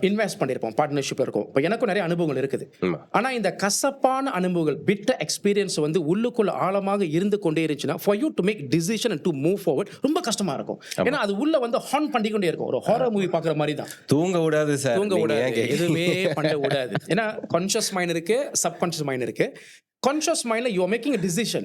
இன்வெஸ்ட் பண்ணிருப்போம், பார்ட்னர்ஷிப்ல இருக்கும். இப்போ எனக்கும் நிறைய அனுபவங்கள் இருக்குது. ஆனா இந்த கசப்பான அனுபவங்கள், பிட்ட எக்ஸ்பீரியன்ஸ் வந்து உள்ளுக்குள்ள ஆழமாக இருந்து கொண்டே இருந்துச்சுன்னா for you to make decision and to move forward ரொம்ப கஷ்டமா இருக்கும். ஏன்னா அது உள்ள வந்து ஹார்ன் பண்ணிக்கொண்டே இருக்கும். ஒரு ஹாரர் மூவி பாக்குற மாதிரி தான். தூங்க விடாது சார், தூங்க விடாது, எதுவுமே பண்ண விடாது. ஏன்னா கான்ஷியஸ் மைண்ட் இருக்கு, சப்கான்ஷியஸ் மைண்ட் இருக்கு. கான்ஷியஸ் மைண்ட்ல you are making a decision,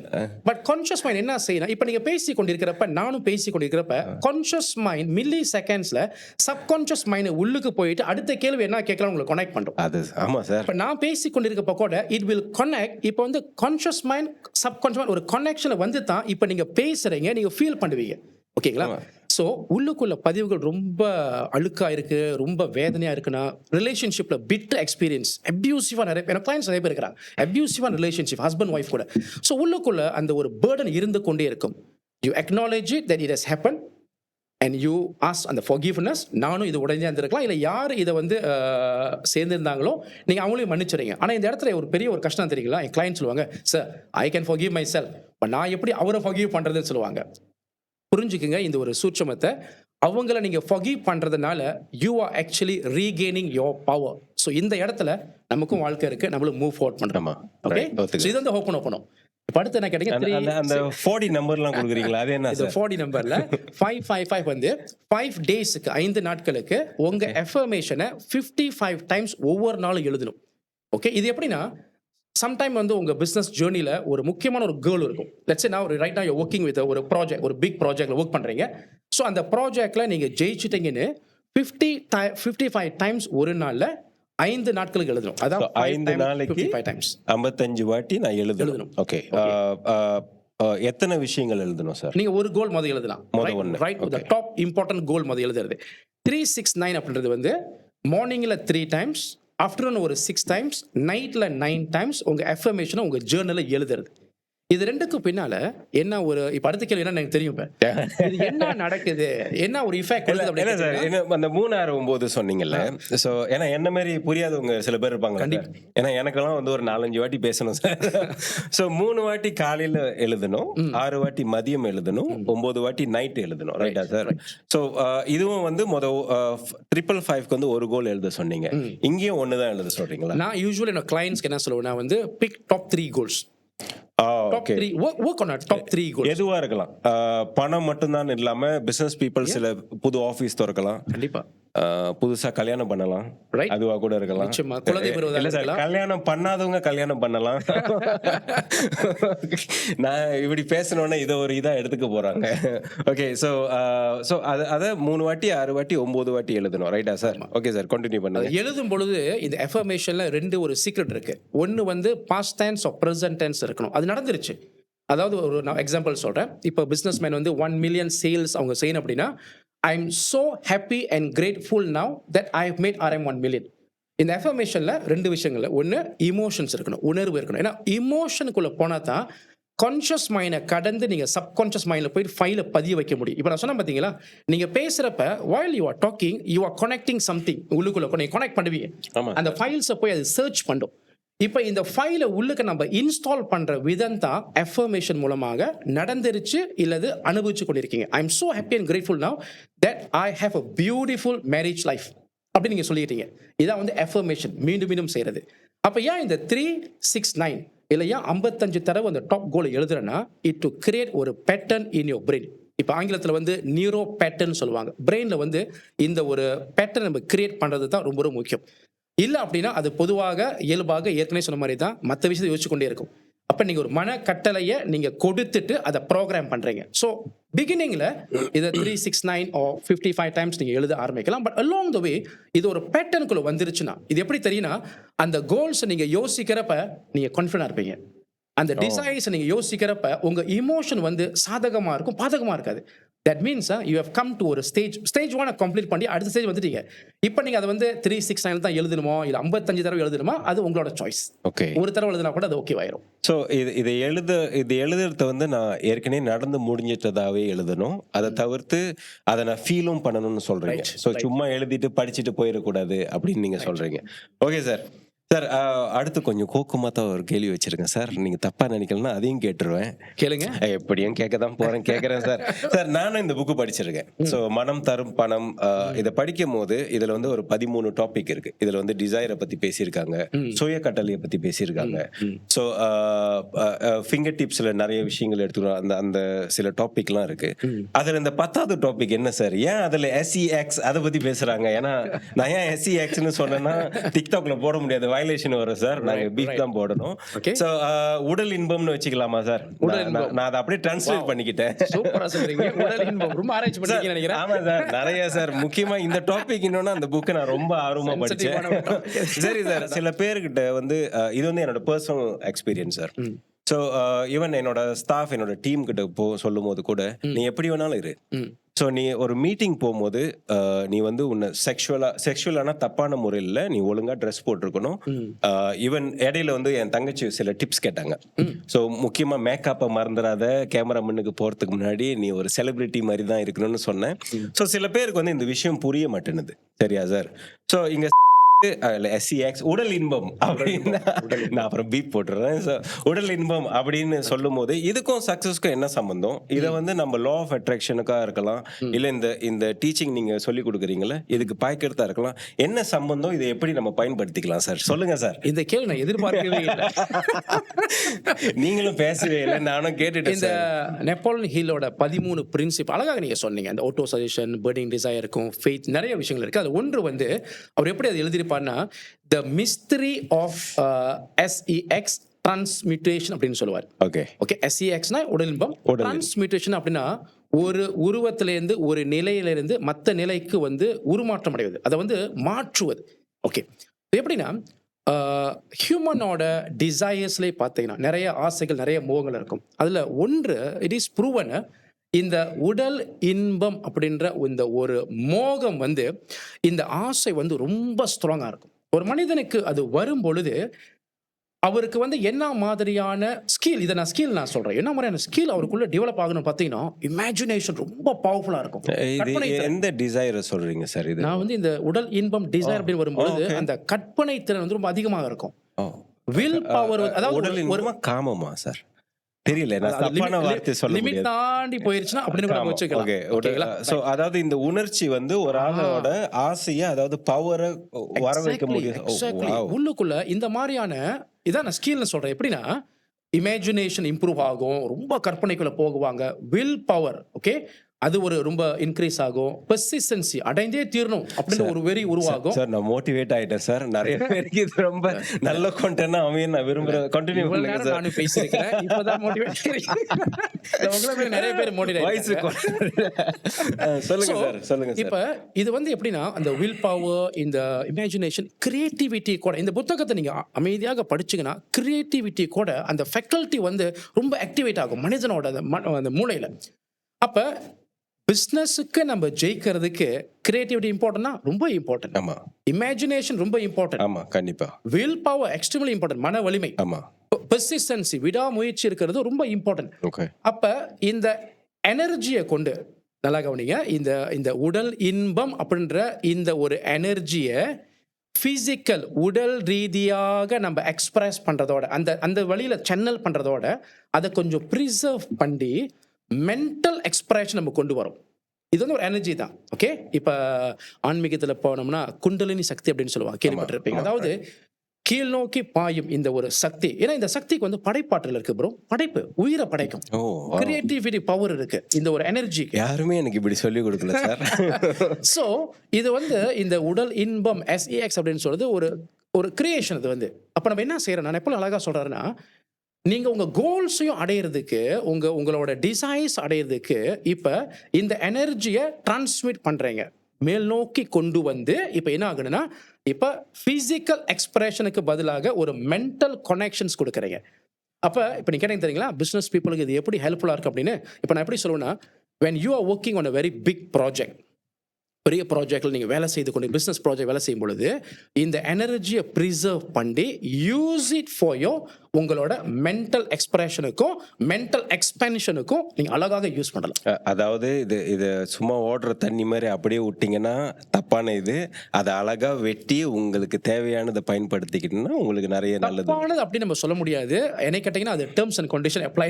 but conscious mind என்ன செய்யணும்? இப்போ நீங்க பேசி கொண்டிருக்கிறப்ப, நானும் பேசி கொண்டிருக்கிறப்ப, கான்ஷியஸ் மைண்ட் மில்லி செகண்ட்ஸ்ல சப்கான்ஷியஸ் மைண்ட் உள்ளுக்கு போயிட்டு அடுத்த கேள்வி என்ன கேட்கலாம் உங்களுக்கு கனெக்ட் பண்றோம். அது ஆமா சார். இப்போ நான் பேசி கொண்டிருக்கப்ப கூட இட் வில் கனெக்ட். இப்போ வந்து கான்ஷியஸ் மைண்ட் சப்கான்ஷியஸ் மைண்ட் ஒரு கனெக்ஷன் வந்து தான் இப்போ நீங்க பேசுறீங்க, நீங்க ஃபீல் பண்ணுவீங்க. ஓகேங்களா? ஸோ உள்ளுக்குள்ள பதிவுகள் ரொம்ப அழுக்கா இருக்கு, ரொம்ப வேதனையா இருக்குன்னா ரிலேஷன்ஷிப்ல பிட் எக்ஸ்பீரியன்ஸ் அப்யூசிவா நிறைய பேர் கிளைண்ட்ஸ் நிறைய பேர் இருக்கிறாங்க. அப்யூசிவான ரிலேஷன்ஷிப் ஹஸ்பண்ட் ஒய்ஃப் கூட. ஸோ உள்ளுக்குள்ள அந்த ஒரு பேர்டன் இருந்து கொண்டே இருக்கும். You acknowledge it that it has happen and you ask அந்த forgiveness. நானும் இது உடனே இருந்திருக்கலாம், இல்லை யார் இதை வந்து சேர்ந்திருந்தாங்களோ நீங்க அவங்களையும் மன்னிச்சிடுங்க. ஆனால் இந்த இடத்துல ஒரு பெரிய ஒரு கஷ்டம் தெரியுங்களா? என் கிளைண்ட் சொல்லுவாங்க, sir I can forgive myself, but நான் எப்படி அவரை forgive பண்றதுன்னு சொல்லுவாங்க. புரிஞ்சுக்குங்க இந்த ஒரு சூட்சமத்தை. அவங்கள நீங்க forgive பண்றதுனால you are actually regaining your power. So இந்த இடத்துல நமக்கும் வாழ்க்கை இருக்கு, நம்மளும் மூவ் ஃபார்வர்ட் பண்றோம். ஓகே, ஸோ இது வந்து ஓப்பன் ஓப்பனும். இப்போ அடுத்து என்ன கேட்டீங்க? அந்த 40 நம்பர்லாம் கொடுக்குறீங்களா? அது என்ன சார்? 40 நம்பர்ல 555 வந்து 5 டேஸ்க்கு 5 நாட்களுக்கு உங்க அஃபர்மேஷனை 55 டைம்ஸ் ஒவ்வொரு நாளும் எழுதணும். ஓகே, இது எப்படின்னா சம்டைம் வந்து உங்க பிசினஸ் ஜேர்னில ஒரு முக்கியமான ஒரு கோல் இருக்கும். லெட்ஸ் சே நான் right now you working with ஒரு ப்ராஜெக்ட், ஒரு பிக் ப்ராஜெக்ட்ல ஒர்க் பண்றீங்க. ஸோ அந்த ப்ராஜெக்ட்ல நீங்க ஜெயிச்சிட்டீங்கன்னு 55 டைம்ஸ் ஒரு நாள்ல 5 நாட்களுக்கு எழுதணும். அதாவது 5 நாளைக்கு 55 டைம்ஸ் 55 வாட்டி நான் எழுதணும். ஓகே, எத்தனை விஷயங்கள் எழுதணும் சார்? நீங்க ஒரு கோல் முதல்ல எழுதலாம். ரைட், தி டாப் இம்பார்ட்டன்ட் கோல் முதல்ல எழுதுறது. 369 அப்படின்றது வந்து மார்னிங்ல 3 டைம்ஸ், ஆஃப்டர்நூன் ஒரு 6 டைம்ஸ், நைட்ல 9 டைம்ஸ் உங்க அஃபர்மேஷனை உங்க ஜேர்னல்ல எழுதுறது. இது ரெண்டுக்கு பின்னால என்ன ஒரு இப்ப அடுத்த கேள்வி என்ன எனக்கு தெரியும். இது என்ன நடக்குது, என்ன ஒரு இஃபெக்ட் வருது அப்படினா சார் அந்த 3 6 9 சொன்னீங்கல்ல. சோ ஏன்னா என்ன மாதிரி புரியாதவங்க சில பேர் இருப்பாங்க. ஏன்னா எனக்கெல்லாம் வந்து ஒரு 4 5 வாட்டி பேசணும் சார். சோ 3 வாட்டி காலையில எழுதணும், 6 வாட்டி மதியம் எழுதணும், 9 வாட்டி நைட் எழுதணும். ரைட்டா சார்? சோ இதுவும் வந்து 555க்கு வந்து ஒரு கோல் எழுத சொன்னீங்க. இங்கேயும் ஒன்னு தான் எழுத சொல்றீங்களா? நான் யூசுவலி என்னோட கிளையண்ட்ஸ்க்கு என்ன சொல்லுவேன்னா வந்து பிக் டாப் 3 கோல்ஸ். எதுவா இருக்கலாம். பணம் மட்டும்தான் இல்லாம பிசினஸ் பீப்புள் சில புது ஆபீஸ் திறக்கலாம், கண்டிப்பா புதுசா கல்யாணம் பண்ணலாம், அதுவா கூட இருக்கலாம். இல்ல சார், கல்யாணம் பண்ணாதவங்க கல்யாணம் பண்ணலாம். நான் இப்படி பேசணும்னா இதை ஒரு இதா எடுத்துக்க போறாங்க. ஓகே, சோ அத 3 வாட்டி 6 வாட்டி 9 வாட்டி எழுதணும். ரைட்டா சார்? ஓகே சார், கண்டினியூ பண்ணுங்க. எழுதும் பொழுது இந்த அஃபர்மேஷன்ல 2 ஒரு சீக்ரெட் இருக்கு. ஒன்னு வந்து past tense or present tense இருக்கணும். அது நடந்துருச்சு. அதாவது ஒரு நான் எக்ஸாம்பிள் சொல்றேன். இப்போ பிசினஸ் மேன் வந்து 1 million சேல்ஸ் அவங்க செய்யணும் அப்படின்னா I am so happy and grateful now that I have made RM 1 million. இந்த அஃபர்மேஷன்ல 2 விஷயங்கள்ல ஒன்னு இமோஷன்ஸ் இருக்கணும், உணர்வு இருக்கணும். ஏன்னா இமோஷனுக்குள்ள போனா தான் கான்ஷியஸ் மைண்டை கடந்து நீங்க சப்கான்ஷியஸ் மைண்ட்ல போய் ஃபைலை பதிய வைக்க முடியும். இப்போ நான் சொன்ன பாத்தீங்களா, நீங்க பேசுறப்ப while you are talking you are connecting something. உள்ளுக்குள்ள நீங்க கனெக்ட் பண்ணுவீங்க, அந்த ஃபைல்ஸை போய் அது சர்ச் பண்ணும். இப்போ இந்த ஃபைலை உள்ளுக்கு நம்ம இன்ஸ்டால் பண்ற விதம் தான் அஃபர்மேஷன் மூலமாக நடந்துருச்சு இல்லது அனுபவிச்சு கொண்டிருக்கீங்க. I am so happy and grateful now that I have a beautiful marriage life அப்படி நீங்க சொல்லிட்டீங்க. இதான் வந்து அஃபர்மேஷன், மீண்டும் மீண்டும் செய்யறது. அப்ப ஏன் இந்த 369 இல்ல ஏன் 55 தடவை அந்த டாப் கோலை எழுதுறேன்னா, இட் டு கிரியேட் ஒரு பேட்டர்ன் இன் யோர் பிரெயின். இப்போ ஆங்கிலத்தில் வந்து நியூரோ பேட்டர்ன் சொல்லுவாங்க. பிரெயினில் வந்து இந்த ஒரு பேட்டர்ன் நம்ம கிரியேட் பண்ணுறது தான் ரொம்ப ரொம்ப முக்கியம். இல்லை அப்படின்னா அது பொதுவாக இயல்பாக ஏற்கனவே சொன்ன மாதிரி தான் மற்ற விஷயத்தை யோசிச்சு கொண்டே இருக்கும். அப்போ நீங்கள் ஒரு மன கட்டளையை நீங்கள் கொடுத்துட்டு அதை ப்ரோக்ராம் பண்ணுறீங்க. ஸோ பிகினிங்கில் இதை 369 or 55 டைம்ஸ் நீங்கள் எழுத ஆரம்பிக்கலாம். பட் அலாங் த வே இது ஒரு பேட்டர்னுக்குள்ளே வந்துருச்சுன்னா இது எப்படி தெரியும்னா, அந்த கோல்ஸை நீங்கள் யோசிக்கிறப்ப நீங்கள் கான்ஃபிடண்டாக இருப்பீங்க. அந்த டிசைர்ஸை நீங்கள் யோசிக்கிறப்ப உங்கள் இமோஷன் வந்து சாதகமாக இருக்கும், பாதகமாக இருக்காது. That means you have come to ஒரு ஸ்டேஜ் 1 கம்ப்ளீட் பண்ணி அடுத்த ஸ்டேஜ் வந்துட்டீங்க. இப்போ நீங்கள் அதை வந்து 369 தான் எழுதணுமோ இல்லை 55 தடவை எழுதணுமா, அது உங்களோட சாய்ஸ். ஓகே, ஒரு தடவை எழுதினா கூட அது ஓகே ஆயிரும். ஸோ இது எழுதுறத வந்து நான் ஏற்கனவே நடந்து முடிஞ்சிட்டதாவே எழுதணும். அதை தவிர்த்து அதை நான் ஃபீலும் பண்ணணும்னு சொல்றீங்க. ஸோ சும்மா எழுதிட்டு படிச்சுட்டு போயிடக்கூடாது அப்படின்னு நீங்க சொல்றீங்க. Okay sir. சார், அடுத்து கொஞ்சம் கோக்குமா தான் ஒரு கேள்வி வச்சிருக்கேன் சார். நீங்க தப்பா நினைக்கலன்னா அதையும் கேட்டுருவேன். கேளுங்க. எப்படியும் கேட்க தான் கேட்கறேன் சார். சார், நானும் இந்த புக்கு படிச்சிருக்கேன். ஸோ மனம் தரும் பணம், இதை படிக்கும் போது இதுல வந்து ஒரு 13 டாபிக் இருக்கு. இதுல வந்து டிசைரை பத்தி பேசியிருக்காங்க, சுய கட்டளையை பத்தி பேசியிருக்காங்க. ஸோ ஃபிங்கர் டிப்ஸ்ல நிறைய விஷயங்கள் எடுத்துக்கணும். அந்த சில டாபிக்லாம் இருக்கு. அதுல இந்த 10வது டாபிக் என்ன சார்? ஏன் அதுல SEX அதை பத்தி பேசுறாங்க? ஏன்னா நான் ஏன் SEXன்னு சொன்னேன்னா டிக்டாக்ல போட முடியாது, வயலேஷன் வரும் சார். நாங்க பீப் தான் போடணும். சோ உடல் இன்பம்னு வச்சுக்கலாமா சார்? நான் அதை அப்படியே டிரான்ஸ்லேட் பண்ணிக்கிட்டேன். சூப்பரா சொல்றீங்க. உடல் இன்பம் ரொம்ப ஆராய்ச்சி பண்ணிருக்கீங்க நினைக்கிறேன். ஆமா சார், நிறைய சார். முக்கியமா இந்த டாபிக் இன்னொன்னு அந்த புக்கை நான் ரொம்ப ஆர்வமா படிச்சேன். சரி சார், சில பேர்கிட்ட வந்து இது வந்து என்னோட personal experience sir. So even என்னோட ஸ்டாஃப் என்னோட டீம் கிட்ட சொல்லும் போது கூட நீ எப்படி வேணாலும் இரு. ஸோ நீ ஒரு மீட்டிங் போகும்போது நீ வந்து உன்னை செக்ஷுவலான தப்பான முறையில் நீ ஒழுங்கா ட்ரெஸ் போட்டிருக்கணும். ஈவன் இடையில வந்து என் தங்கச்சி சில டிப்ஸ் கேட்டாங்க. ஸோ முக்கியமா மேக்கப்பை மறந்துடாத, கேமரா முன்னுக்கு போறதுக்கு முன்னாடி நீ ஒரு செலிபிரிட்டி மாதிரி தான் இருக்கணும்னு சொன்னேன். ஸோ சில பேருக்கு வந்து இந்த விஷயம் புரிய மாட்டேனுது. சரியா சார்? ஸோ இங்க SEX உடல் இன்பம் அப்படின்னு நான் அப்புறம் பீப் போட்டுறேன். உடல் இன்பம் அப்படின்னு சொல்லும் போது இதுக்கும் சக்சஸ்க்கும் என்ன சம்பந்தம்? இதை வந்து நம்ம லா ஆஃப் அட்ராக்ஷனுக்கா இருக்கலாம், இல்ல இந்த டீச்சிங் நீங்க சொல்லி கொடுக்குறீங்களா இதுக்கு பாய்க்கிறதா இருக்கலாம். என்ன சம்பந்தம்? இதை எப்படி நம்ம பயன்படுத்திக்கலாம் சார்? சொல்லுங்க சார். இந்த கேள்வி நான் எதிர்பார்க்கவே இல்லை. நீங்களும் பேசவே இல்லை, நானும் கேட்டுட்டேன். இந்த நெப்போலியன் ஹில்லோட 13 பிரின்சிப் அழகாக நீங்க சொன்னீங்க. அந்த ஆட்டோ சஜஷன், பர்னிங் டிசைருக்கும் ஃபெய்த், நிறைய விஷயங்கள் இருக்கு. அது ஒன்று வந்து அவர் எப்படி அது எழுதியிருப்பாருன்னா, the mystery of SEX transmutation அப்படின்னு சொல்லுவார். ஓகே, SEXனா உடல் இன்பம், டிரான்ஸ்மியூட்டேஷன் அப்படின்னா ஒரு உருவத்திலிருந்து ஒரு நிலையிலிருந்து மற்ற நிலைக்கு வந்து உருமாற்றம் அடைவது, அதை வந்து மாற்றுவது. ஓகே, எப்படின்னா ஹியூமனோட டிசையர்ஸ்லேயே பார்த்தீங்கன்னா நிறைய ஆசைகள், நிறைய மோகங்கள் இருக்கும். அதில் ஒன்று இட் இஸ் ப்ரூவன், இந்த உடல் இன்பம் அப்படின்ற இந்த ஒரு மோகம் வந்து, இந்த ஆசை வந்து ரொம்ப ஸ்ட்ராங்காக இருக்கும். ஒரு மனிதனுக்கு அது வரும் பொழுது அவருக்கு வந்து என்ன மாதிரியான ஸ்கில், இதை நான் ஸ்கில் நான் சொல்றேன், என்ன மாதிரியான ஸ்கில் அவருக்குள்ள டெவலப் ஆகணும் பார்த்தீங்கன்னா, இமேஜினேஷன் ரொம்ப பவர்ஃபுல்லா இருக்கும். எந்த டிசைர் சொல்றீங்க சார்? இது நான் வந்து இந்த உடல் இன்பம் டிசைர் அப்படின்னு வரும்பொழுது அந்த கற்பனை திறன் வந்து ரொம்ப அதிகமாக இருக்கும். வில் பவர், அதாவது ஒரு காமமா சார்? தெரியல, நான் தப்பான வார்த்தை சொல்ல முடியாது. லிமிட் தாண்டி போயிருச்சுனா அப்படின்னு கூட வச்சுக்கலாம். ஓகேங்களா? சோ அதாவது இந்த உணர்ச்சி வந்து ஒரு ஆளோட ஆசையை, அதாவது பவரை வர வைக்க முடியும் உள்ளுக்குள்ள. இந்த மாதிரியான இதான் ஸ்கில்னு சொல்றேன். எப்படின்னா இமேஜினேஷன் இம்ப்ரூவ் ஆகும், ரொம்ப கற்பனைக்குள்ள போகுவாங்க. வில் பவர், ஓகே, அது ஒரு ரொம்ப இன்க்ரீஸ் ஆகும். பெர்சிஸ்டன்சி, அடைந்தே தீரணும் அப்படின்னு ஒரு வெறி உருவாகும். சார், நான் மோட்டிவேட் ஆயிட்டேன் சார். நிறைய பேருக்கு இது ரொம்ப நல்ல கண்டென்ட் அமையும் நான் விரும்புறேன். கண்டினியூ பண்ணுங்க சார். நான் பேசியிருக்கேன், இப்போதான் மோட்டிவேட் உங்களை நிறைய பேர் மோட்டிவேட். சொல்லுங்க சார், சொல்லுங்க சார். இப்ப இது வந்து எப்படின்னா அந்த வில் பவர், இந்த இமேஜினேஷன், கிரியேட்டிவிட்டி கூட, இந்த புத்தகத்தை நீங்க அமைதியாக படிச்சீங்கன்னா கிரியேட்டிவிட்டி கூட அந்த ஃபேக்கல்ட்டி வந்து ரொம்ப ஆக்டிவேட் ஆகும் மனிதனோட அந்த மூளையில. அப்ப பிஸ்னஸுக்கு நம்ம ஜெயிக்கிறதுக்கு கிரியேட்டிவிட்டி இம்பார்ட்டன்ட்னா ரொம்ப இம்பார்ட்டன்ட். ஆமா. இமேஜினேஷன் ரொம்ப இம்பார்ட்டன்ட். ஆமா, கண்டிப்பா. Will power extremely important. மன வலிமை. ஆமா. பெர்சிஸ்டன்சி, விடாமுயற்சி இருக்கிறது ரொம்ப இம்பார்ட்டன்ட். ஓகே. அப்ப இந்த எனர்ஜியை கொண்டு, நல்லா கவனிங்க, இந்த உடல் இன்பம் அப்படின்ற இந்த ஒரு எனர்ஜியை ஃபிசிக்கல் உடல் ரீதியாக நம்ம எக்ஸ்பிரஸ் பண்றதோட அந்த அந்த வழியில சேனல் பண்றதோட அதை கொஞ்சம் ப்ரிசர்வ் பண்ணி மென்டல் எக்ஸ்பிரஷன் நம்ம கொண்டு வரோம். இது வந்து ஒரு எனர்ஜி தான். ஓகே, இப்போ ஆன்மீகத்தில் போனோம்னா குண்டலினி சக்தி அப்படின்னு சொல்லுவாங்க, கேள்விப்பட்டிருப்பீங்க. அதாவது கீழ் நோக்கி பாயும் இந்த ஒரு சக்தி. ஏன்னா இந்த சக்திக்கு வந்து படைப்பாற்றல் இருக்கு ப்ரோ. படைப்பு உயிரை படைக்கும். கிரியேட்டிவிட்டி பவர் இருக்கு இந்த ஒரு எனர்ஜி. யாருமே எனக்கு இப்படி சொல்லி கொடுக்கல சார். ஸோ இது வந்து இந்த உடல் இன்பம் SEX அப்படின்னு சொல்றது ஒரு ஒரு கிரியேஷன். இது வந்து அப்போ நம்ம என்ன செய்யறோம், நான் எப்போ அழகா சொல்றாருன்னா, நீங்க உங்க கோல்ஸையும் அடையிறதுக்கு உங்களோட டிசைர்ஸ் அடையிறதுக்கு இப்ப இந்த எனர்ஜியை டிரான்ஸ்மிட் பண்றீங்க, மேல் நோக்கி கொண்டு வந்து இப்ப என்ன ஆகுதுன்னா, இப்ப பிசிக்கல் எக்ஸ்பிரஷனுக்கு பதிலாக ஒரு மென்டல் கனெக்ஷன்ஸ் கொடுக்குறீங்க. அப்ப இப்ப நீங்க கேட்டீங்க தெரியுங்களா, பிசினஸ் பீப்புளுக்கு இது எப்படி ஹெல்ப்ஃபுல்லா இருக்கு அப்படின்னு. இப்ப நான் எப்படி சொல்லுவேன்னா, when you are working on a very big project, பெரிய ப்ராஜெக்ட்ல நீங்க வேலை செய்து கொண்டு பிசினஸ் ப்ராஜெக்ட் வேலை செய்யும் பொழுது இந்த எனர்ஜியை ப்ரிசர்வ் பண்ணி யூஸ் இட் ஃபார் யோர் உங்களோட மென்டல் எக்ஸ்பிரஷனுக்கும் மென்டல் எக்ஸ்பென்ஷனுக்கும் நீங்க அழகாக யூஸ் பண்ணலாம். அதாவது இது சும்மா ஓடுற தண்ணி மாதிரி அப்படியே விட்டீங்கன்னா தப்பான இது. அதை அழகா வெட்டி உங்களுக்கு தேவையானதை பயன்படுத்திக்கிட்டீங்கன்னா உங்களுக்கு நிறைய நல்லது. தப்பானது அப்படி நம்ம சொல்ல முடியாது. என்ன கேட்டீங்கன்னா அது terms and condition apply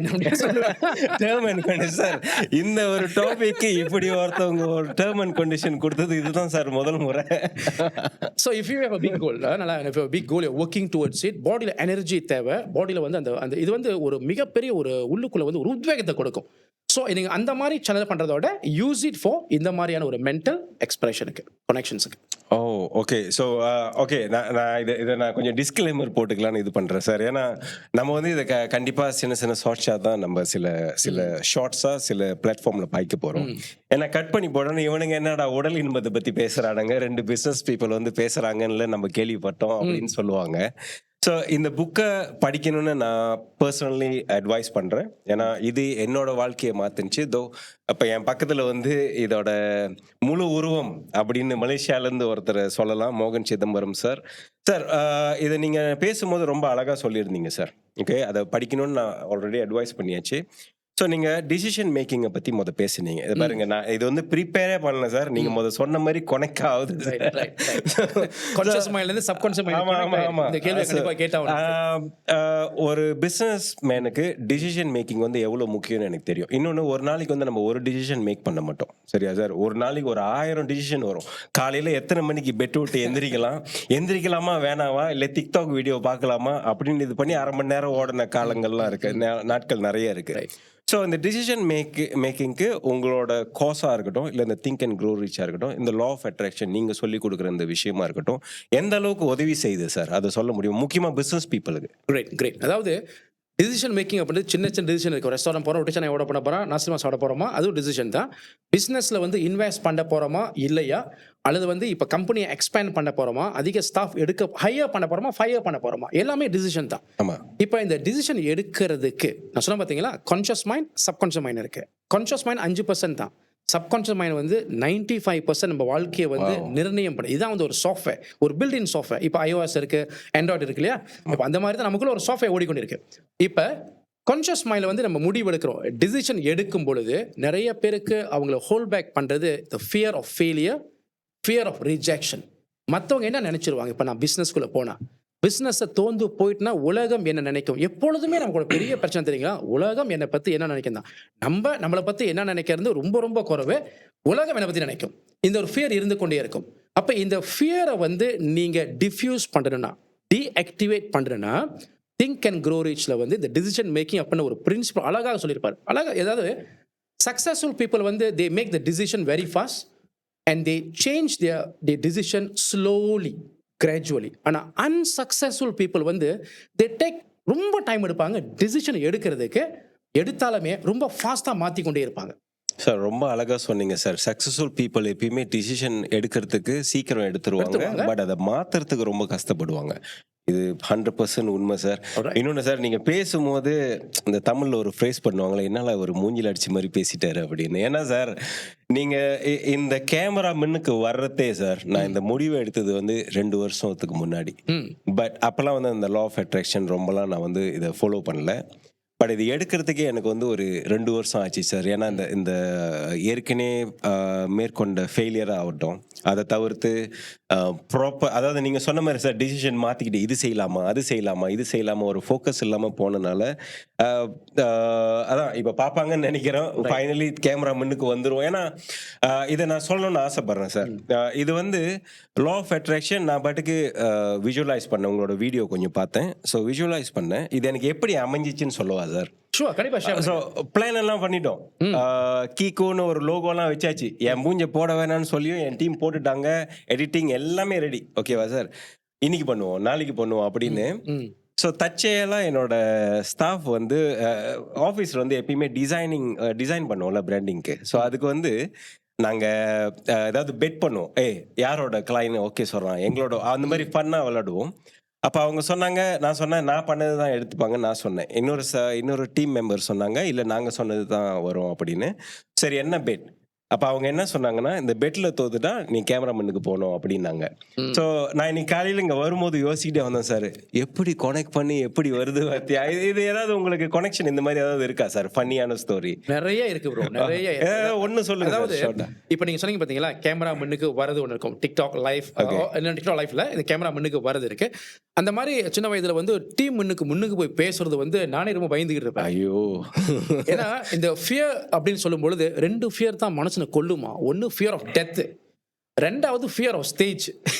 term and condition. இந்த ஒரு டாபிக் இப்படி ஒருத்தவங்க ஒரு டேர்ம் அண்ட் கண்டிஷன் கொடுத்தது இதுதான் சார் முதல் முறை. So if you have a big goal, if you have a big goal, you're working towards it, பாடியில் எனர்ஜி தேவை. பாடியில் வந்து அந்த இது வந்து ஒரு மிகப்பெரிய ஒரு உள்ளுக்குள்ள வந்து ஒரு உத்வேகத்தை கொடுக்கும். ஸோ நீங்க அந்த மாதிரி சேனல் பண்றதோட யூஸ் இட் ஃபார் இந்த மாதிரியான ஒரு மென்டல் எக்ஸ்பிரஷனுக்கு, கனெக்ஷன்ஸுக்கு. ஓ ஓகே. ஸோ ஓகே, நான் இதை நான் கொஞ்சம் டிஸ்க்ளைமர் போட்டுக்கலான்னு இது பண்ணுறேன் சார். ஏன்னா நம்ம வந்து இதை கண்டிப்பாக சின்ன ஷார்ட்ஸாக தான் நம்ம சில ஷார்ட்ஸாக சில பிளாட்ஃபார்மில் பாய்க்க போகிறோம். ஏன்னா கட் பண்ணி போடணும், இவனுங்க என்னடா உடல் இன்பத்தை பற்றி பேசுகிறானுங்க, 2 பிஸ்னஸ் பீப்புள் வந்து பேசுகிறாங்கன்னு நம்ம கேள்விப்பட்டோம் அப்படின்னு சொல்லுவாங்க. ஸோ இந்த புக்கை படிக்கணும்னு நான் பர்சனலி அட்வைஸ் பண்ணுறேன். ஏன்னா இது என்னோட வாழ்க்கையை மாற்றினுச்சு. அப்போ என் பக்கத்தில் வந்து இதோட முழு உருவம் அப்படின்னு மலேசியாவிலேருந்து ஒருத்தர் சொல்லலாம், மோகன் சிதம்பரம் சார். சார் இதை நீங்கள் பேசும்போது ரொம்ப அழகாக சொல்லியிருந்தீங்க சார். ஓகே, அதை படிக்கணும்னு நான் ஆல்ரெடி அட்வைஸ் பண்ணியாச்சு. ஸோ நீங்கள் டிசிஷன் மேக்கிங்கை பற்றி பேசுனீங்க. இது பாருங்க, நான் இது வந்து ப்ரிப்பேரே பண்ணல சார். நீங்கள் சொன்ன மாதிரி கொனெக்ட் ஆகுது. ஒரு பிஸ்னஸ் மேனுக்கு டிசிஷன் மேக்கிங் வந்து எவ்வளோ முக்கியம்னு எனக்கு தெரியும். இன்னொன்று, ஒரு நாளைக்கு வந்து நம்ம ஒரு டிசிஷன் மேக் பண்ண மாட்டோம், சரியா சார்? ஒரு நாளைக்கு ஒரு 1000 டிசிஷன் வரும். காலையில் எத்தனை மணிக்கு பெட் விட்டு எந்திரிக்கலாமா வேணாமா, இல்லை டிக்டாக் வீடியோ பார்க்கலாமா அப்படின்னு இது பண்ணி 1/2 மணி நேரம் ஓடின காலங்கள்லாம் இருக்கு, நாட்கள் நிறைய இருக்கு. ஸோ இந்த டிசிஷன் மேக்கிங்க்கு உங்களோட கோர்ஸாக இருக்கட்டும், இல்லை இந்த திங்க் அண்ட் க்ரோ ரீச்சாக இருக்கட்டும், இந்த லா ஆஃப் அட்ராக்ஷன் நீங்கள் சொல்லிக் கொடுக்குற இந்த விஷயமா இருக்கட்டும், எந்த அளவுக்கு உதவி செய்யுது சார் அதை சொல்ல முடியும், முக்கியமாக பிஸ்னஸ் பீப்புளுக்கு? கிரேட். அதாவது டிசிஷன் மேக்கிங் அப்படின்றது சின்ன டிசிஷன் இருக்கு. ரெஸ்டாரண்ட் போகிறோம், விட்டு ஓட பண்ண போகிறோம், நாசிமா சாப்பிட போகிறோமா, அதுவும் டிசிஷன் தான். பிஸ்னஸில் வந்து இன்வெஸ்ட் பண்ண போகிறோமா இல்லையா, அல்லது வந்து இப்போ கம்பெனியை எக்ஸ்பேண்ட் பண்ண போகிறோமா, அதிக ஸ்டாஃப் ஹையர் பண்ண போகிறோமா, ஃபயர் பண்ண போகிறோமா, எல்லாமே டிசிஷன் தான். ஆமாம். இப்போ இந்த டிசிஷன் எடுக்கிறதுக்கு நான் சொன்ன பார்த்தீங்களா, கான்ஷியஸ் மைண்ட், சப்கான்ஷியஸ் மைண்ட் இருக்கு. கான்ஷியஸ் மைண்ட் 5% தான். சப்கான்ஷியஸ் மைண்ட் வந்து 95% நம்ம வாழ்க்கையை வந்து நிர்ணயம் பண்ணி, இதான் வந்து ஒரு சாஃப்ட்வேர், ஒரு பில்டின் சாஃப்ட்வேர். இப்போ iOS இருக்கு, ஆண்ட்ராய்டு இருக்கு இல்லையா? இப்போ அந்த மாதிரி தான் நமக்குள்ள ஒரு சாஃப்ட்வேர் ஓடிக்கொண்டிருக்கு. இப்போ கான்ஷியஸ் மைண்டில் வந்து நம்ம முடிவு எடுக்கிறோம். டிசிஷன் எடுக்கும் பொழுது நிறைய பேருக்கு அவங்கள ஹோல்ட் பேக் பண்ணுறது the fear of failure, fear of rejection. மற்றவங்க என்ன நினச்சிருவாங்க, இப்போ நான் பிஸ்னஸ்குள்ளே போனால் பிஸ்னஸை தோந்து போயிட்டுனா உலகம் என்ன நினைக்கும். எப்பொழுதுமே நமக்கு ஒரு பெரிய பிரச்சனை தெரியுங்களா, உலகம் என்னை பற்றி என்ன நினைக்கும் தான். நம்மளை பற்றி என்ன நினைக்கிறது ரொம்ப குறைவு, உலகம் என்னை பற்றி நினைக்கும். இந்த ஒரு ஃபியர் இருந்து கொண்டே இருக்கும். அப்போ இந்த ஃபியரை வந்து நீங்கள் டிஃப்யூஸ் பண்ணுறேன்னா, டீஆக்டிவேட் பண்ணுறேன்னா, திங்க் அண்ட் க்ரோ ரீச்சில் வந்து இந்த டிசிஷன் மேக்கிங் அப்படின்னு ஒரு பிரின்சிபல் அழகாக சொல்லியிருப்பார். ஏதாவது சக்ஸஸ்ஃபுல் பீப்புள் வந்து they make the decision very fast and they change their decision slowly, gradually. ஆனால் அன்சக்ஸஸ்ஃபுல் பீப்புள் வந்து தே டேக் ரொம்ப டைம் எடுப்பாங்க டிசிஷன் எடுக்கிறதுக்கு, எடுத்தாலுமே ரொம்ப ஃபாஸ்ட்டாக மாற்றிக்கொண்டே இருப்பாங்க. சார் ரொம்ப அழகா சொன்னீங்க சார். சக்சஸ்ஃபுல் பீப்புள் எப்பயுமே டிசிஷன் எடுக்கிறதுக்கு சீக்கிரம் எடுத்துருவாங்க, பட் அதை மாத்துறதுக்கு ரொம்ப கஷ்டப்படுவாங்க. இது 100% உண்மை சார். இன்னொன்று சார், நீங்க பேசும்போது இந்த தமிழ்ல ஒரு ஃப்ரேஸ் பண்ணுவாங்களே, என்னால ஒரு மூஞ்சில் அடிச்ச மாதிரி பேசிட்டாரு அப்படின்னு. ஏன்னா சார், நீங்க இந்த கேமரா முன்னுக்கு வர்றதே சார், நான் இந்த முடிவை எடுத்தது வந்து 2 வருஷத்துக்கு முன்னாடி. பட் அப்பெல்லாம் வந்து அந்த லா ஆஃப் அட்ராக்ஷன் ரொம்பலாம் நான் வந்து இதை ஃபாலோ பண்ணல. பட் இது எடுக்கிறதுக்கே எனக்கு வந்து ஒரு 2 வருஷம் ஆச்சு சார். ஏன்னா இந்த இந்த ஏற்கனவே மேற்கொண்ட ஃபெயிலியர் ஆகட்டும், அதை தவிர்த்து ப்ராப்பர், அதாவது நீங்கள் சொன்ன மாதிரி சார், டிசிஷன் மாற்றிக்கிட்டு இது செய்யலாமா அது செய்யலாமா இது செய்யலாமா ஒரு ஃபோக்கஸ் இல்லாமல் போனனால அதான் இப்போ பார்ப்பாங்கன்னு நினைக்கிறேன். ஃபைனலி கேமரா முன்னுக்கு வந்துடும். ஏன்னா இதை நான் சொல்லணும்னு ஆசைப்பட்றேன் சார். இது வந்து லா ஆஃப் அட்ராக்ஷன். நான் பாட்டுக்கு விஷுவலைஸ் பண்ணேன், உங்களோட வீடியோ கொஞ்சம் பார்த்தேன். ஸோ விஷுவலைஸ் பண்ணேன், இது எனக்கு எப்படி அமைஞ்சிச்சுன்னு சொல்லவா சார்? ஷூர், கண்டிப்பா ஷேர் ஸோ பிளான் எல்லாம் பண்ணிட்டோம். கீகோன்னு ஒரு லோகோலாம் வச்சாச்சு. என் மூஞ்ச போட வேணாம்னு சொல்லியும் என் டீம் போட்டுட்டாங்க. எடிட்டிங் எல்லாமே ரெடி. ஓகேவா சார்? இன்னைக்கு பண்ணுவோம், நாளைக்கு பண்ணுவோம் அப்படின்னு. ஸோ தற்செயலாக என்னோட ஸ்டாஃப் வந்து ஆஃபீஸில் வந்து எப்பயுமே டிசைன் பண்ணுவோம்ல பிராண்டிங்க்கு. ஸோ அதுக்கு வந்து நாங்கள் ஏதாவது பெட் பண்ணுவோம். யாரோட கிளைன் ஓகே சொல்கிறான் எங்களோட, அந்த மாதிரி ஃபன்னாக விளாடுவோம். அப்போ அவங்க சொன்னாங்க, நான் சொன்னேன் நான் பண்ணது தான் எடுத்துப்பாங்க நான் சொன்னேன். இன்னொரு டீம் மெம்பர் சொன்னாங்க, இல்லை நாங்கள் சொன்னது தான் வரும் அப்படின்னு. சரி என்ன பெட்? அப்போ அவங்க என்ன சொன்னாங்கன்னா, இந்த பெட்டில் தோத்துட்டா நீ கேமராமேனுக்கு போகணும் அப்படின்னாங்க. ஸோ நான் இன்னைக்கு காலையில் இங்கே வரும்போது யோசிக்கிட்டே வந்தேன் சார், எப்படி கனெக்ட் பண்ணி எப்படி வருது பார்த்தியா? இது ஏதாவது உங்களுக்கு கனெக்ஷன் இந்த மாதிரி ஏதாவது இருக்கா சார்? ஃபன்னியான ஸ்டோரி நிறைய இருக்கு ப்ரோ, நிறைய. ஒன்று சொல்லுங்க. அதாவது இப்போ நீங்கள் சொன்னீங்க பார்த்தீங்களா, கேமரா முன்னுக்கு வரது ஒன்று இருக்கும். டிக்டாக் லைஃப்ல இந்த கேமரா முன்னுக்கு வரது இருக்கு. அந்த மாதிரி சின்ன வயதுல வந்து டீம் முன்னுக்கு போய் பேசுறது வந்து நானே ரொம்ப பயந்துகிட்டு இருப்பேன். ஐயோ, ஏன்னா இந்த ஃபியர் அப்படின்னு சொல்லும் பொழுது 2 ஃபியர் தான் மனுஷனை கொல்லுமா. ஒன்னு ஃபியர் ஆஃப் டெத், ரெண்டாவது ஃபியர் ஆஃப்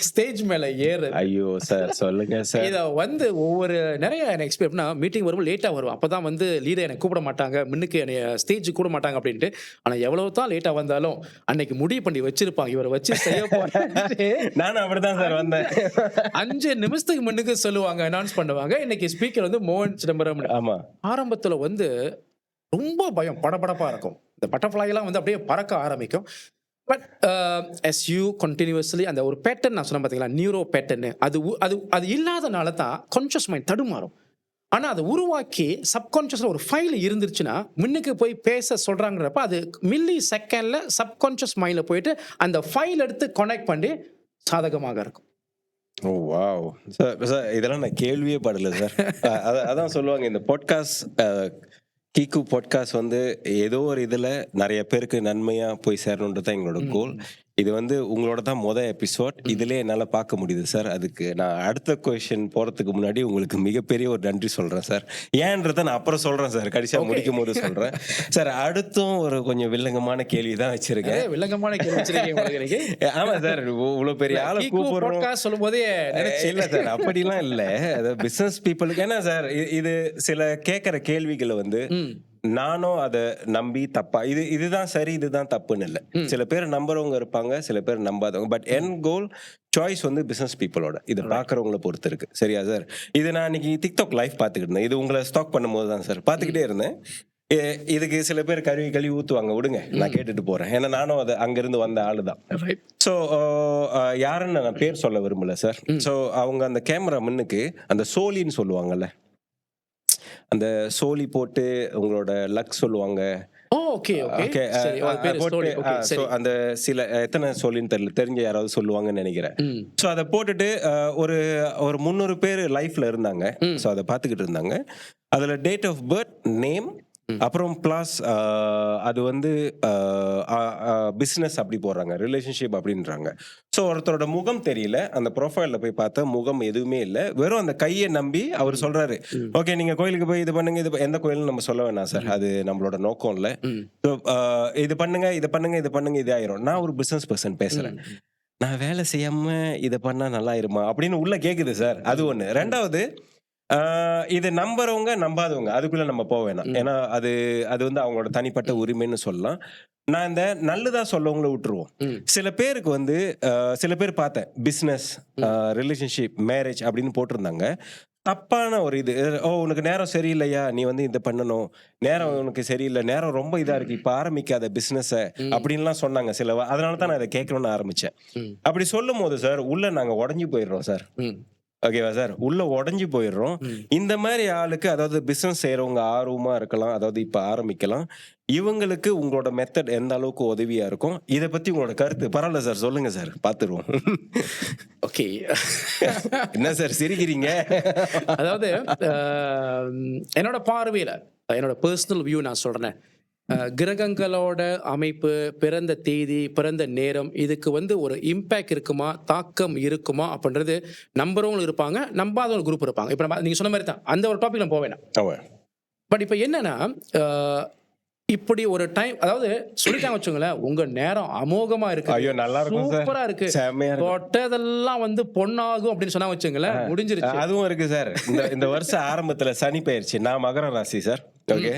ஸ்டேஜ் மேல ஏறு. ஐயோ சார் சொல்லுங்க சார். இதை வந்து ஒவ்வொரு நிறைய எக்ஸ்பீரியன்ஸ்னா, மீட்டிங் வரும்போது லேட்டாக வருவேன். அப்பதான் வந்து லீடர் எனக்கு கூப்பிட மாட்டாங்க, முன்னுக்கு என்னை ஸ்டேஜ் கூட மாட்டாங்க அப்படின்ட்டு. ஆனா எவ்வளவு தான் லேட்டா வந்தாலும் அன்னைக்கு முடிவு பண்ணி வச்சிருப்பாங்க, இவரை வச்சு செய்ய போறேன். நானும் அப்படிதான் சார் வந்தேன். 5 நிமிஷத்துக்கு முன்னுக்கு சொல்லுவாங்க, அனௌன்ஸ் பண்ணுவாங்க. இன்னைக்கு ஸ்பீக்கர் வந்து மோகன் சிதம்பரம். ஆமா, ஆரம்பத்துல வந்து ரொம்ப பயம், படபடப்பா இருக்கும். இந்த பட்டர்ஃப்ளை எல்லாம் வந்து அப்படியே பறக்க ஆரம்பிக்கும். பட் as you continuously அந்த ஒரு பேட்டர்ன் நான் சொன்னேன் பார்த்தீங்களா, நியூரோ பேட்டர்னு, அது இல்லாதனால தான் கான்ஷியஸ் மைண்ட் தடுமாறும். ஆனால் அதை உருவாக்கி சப்கான்ஷியஸில் ஒரு ஃபைல் இருந்துருச்சுன்னா முன்னுக்கு போய் பேச சொல்கிறாங்கிறப்ப அது மில்லி செகண்டில் சப்கான்ஷியஸ் மைண்டில் போயிட்டு அந்த ஃபைல் எடுத்து கனெக்ட் பண்ணி சாதகமாக இருக்கும். ஓ வாவ் சார், இதெல்லாம் நான் கேள்வியே படலை சார். அதான் சொல்லுவாங்க, இந்த பாட்காஸ்ட் கீக்கு பாட்காஸ்ட் வந்து ஏதோ ஒரு இதில் நிறைய பேருக்கு நன்மையாக போய் சேரணுன்றது தான் எங்களோட கோல். இது வந்து உங்களோட தான் எபிசோட். இதுலேயே என்னால் பார்க்க முடியுது சார். அதுக்கு நான் அடுத்த கொஸ்டின் போகிறதுக்கு முன்னாடி உங்களுக்கு மிகப்பெரிய ஒரு நன்றி சொல்கிறேன் சார். ஏன்றதை நான் அப்புறம் சொல்கிறேன் சார், கடைசியாக முடிக்கும் போது சொல்கிறேன் சார். அடுத்தும் ஒரு கொஞ்சம் வில்லங்கமான கேள்வி தான் வச்சிருக்கேன். வில்லங்கமான கேள்வி? ஆமாம் சார், இவ்வளோ பெரிய ஆளை கூப்பிடுறோம் சொல்லும் போதே இல்லை சார், அப்படிலாம் இல்லை. அதாவது பிஸ்னஸ் பீப்புளுக்கு ஏன்னா சார், இது சில கேட்குற கேள்விகளை வந்து நானும் அதை நம்பி தப்பா இதுதான் சரி இதுதான் தப்புன்னு இல்லை. சில பேர் நம்புறவங்க இருப்பாங்க, சில பேர் நம்பாதவங்க. பட் என் கோல் சாய்ஸ் வந்து பிசினஸ் பீப்புளோட, இதை பார்க்குறவங்கள பொறுத்து இருக்கு. சரியா சார்? இது நான் இன்னைக்கு டிக்டாக் லைவ் பார்த்துக்கிட்டு இருந்தேன். இது உங்களை ஸ்டாக் பண்ணும்போது தான் சார் பார்த்துக்கிட்டே இருந்தேன். இதுக்கு சில பேர் கழுவி ஊற்றுவாங்க, விடுங்க நான் கேட்டுட்டு போறேன். ஏன்னா நானும் அது அங்கிருந்து வந்த ஆளு தான். ஸோ யாருன்னு நான் பேர் சொல்ல விரும்பல சார். ஸோ அவங்க அந்த கேமரா முன்னுக்கு அந்த சோலின்னு சொல்லுவாங்கல்ல, அந்த சோலி போட்டு உங்களோட லக் சொல்லுவாங்க. அந்த சில எத்தனை சோலின்னு தெரியல, தெரிஞ்ச யாராவது சொல்லுவாங்கன்னு நினைக்கிறேன். ஸோ அதை போட்டுட்டு ஒரு 300 பேர் லைஃப்ல இருந்தாங்க. ஸோ அதை பார்த்துக்கிட்டு இருந்தாங்க. அதுல டேட் ஆஃப் பர்த், நேம், அப்புறம் பிளஸ் அது வந்து பிஸ்னஸ் அப்படி போடுறாங்க, ரிலேஷன்ஷிப் அப்படின்றாங்க. ஸோ ஒருத்தரோட முகம் தெரியல, அந்த ப்ரொஃபைலில் போய் பார்த்தா முகம் எதுவுமே இல்லை, வெறும் அந்த கையை நம்பி அவர் சொல்றாரு, ஓகே நீங்க கோயிலுக்கு போய் இது பண்ணுங்க, இது எந்த கோயிலும் நம்ம சொல்ல வேணாம் சார், அது நம்மளோட நோக்கம் இல்லை. ஸோ இது பண்ணுங்க இது பண்ணுங்க இது பண்ணுங்க, இது ஆயிரும். நான் ஒரு பிஸ்னஸ் பர்சன் பேசுறேன், நான் வேலை செய்யாம இதை பண்ணா நல்லா இருமா அப்படின்னு உள்ள கேக்குது சார். அது ஒண்ணு. ரெண்டாவது, இது நம்புறவங்க நம்பாதவங்க அதுக்குள்ள நம்ம போக வேணாம். ஏன்னா அது வந்து அவங்களோட தனிப்பட்ட உரிமைன்னு சொல்லலாம். நான் இந்த நல்லதா சொல்லவங்கள விட்டுருவோம். சில பேருக்கு வந்து சில பேர் பார்த்தேன், பிசினஸ், ரிலேஷன்ஷிப், மேரேஜ் அப்படின்னு போட்டிருந்தாங்க. தப்பான ஒரு இது, உனக்கு நேரம் சரியில்லையா, நீ வந்து இதை பண்ணணும், நேரம் உனக்கு சரியில்லை, நேரம் ரொம்ப இதா இருக்கு, இப்ப ஆரம்பிக்காத பிசினஸ் அப்படின்லாம் சொன்னாங்க சில. அதனால தான் நான் இதை கேட்கணும்னு ஆரம்பிச்சேன். அப்படி சொல்லும் போது சார் உள்ள நாங்க உடஞ்சி போயிடுறோம் சார். ஓகேவா சார்? உள்ள உடஞ்சி போயிடுறோம். இந்த மாதிரி ஆளுக்கு, அதாவது பிசினஸ் செய்யறவங்க ஆர்வமா இருக்கலாம், அதாவது இப்ப ஆரம்பிக்கலாம், இவங்களுக்கு உங்களோட மெத்தட் எந்த அளவுக்கு உதவியா இருக்கும், இதை பத்தி உங்களோட கருத்து பரவாயில்ல சார், சொல்லுங்க சார், பாத்துருவோம். ஓகே, என்ன சார் சிரிக்கிறீங்க? அதாவது என்னோட பார்வையில என்னோட பர்சனல் வியூ நான் சொல்றேன். கிரகங்களோட அமைப்பு, பிறந்த தேதி, பிறந்த நேரம், இதுக்கு வந்து ஒரு இம்பேக்ட் இருக்குமா, தாக்கம் இருக்குமா அப்படின்றது நம்புறவங்களும் இருப்பாங்க, நம்பாத ஒரு குரூப் இருப்பாங்க. இப்ப நீங்க சொன்ன மாதிரி தான் அந்த ஒரு டாபிக் நான் போவேன். பட் இப்ப என்னன்னா, இப்படி ஒரு டைம், அதாவது சொல்லிட்டாங்க வச்சுங்களேன், உங்க நேரம் அமோகமா இருக்கு, ஐயோ நல்லா இருக்கும் சார், சூப்பரா இருக்கு, செமையா இருக்கு, தொட்டதெல்லாம் வந்து பொண்ணாகும் அப்படின்னு சொன்னா வச்சுங்களேன், முடிஞ்சிருச்சு. அதுவும் இருக்கு சார். இந்த வருஷம் ஆரம்பத்துல சனி பயிற்சி, நான் மகர ராசி சார். ஓகே,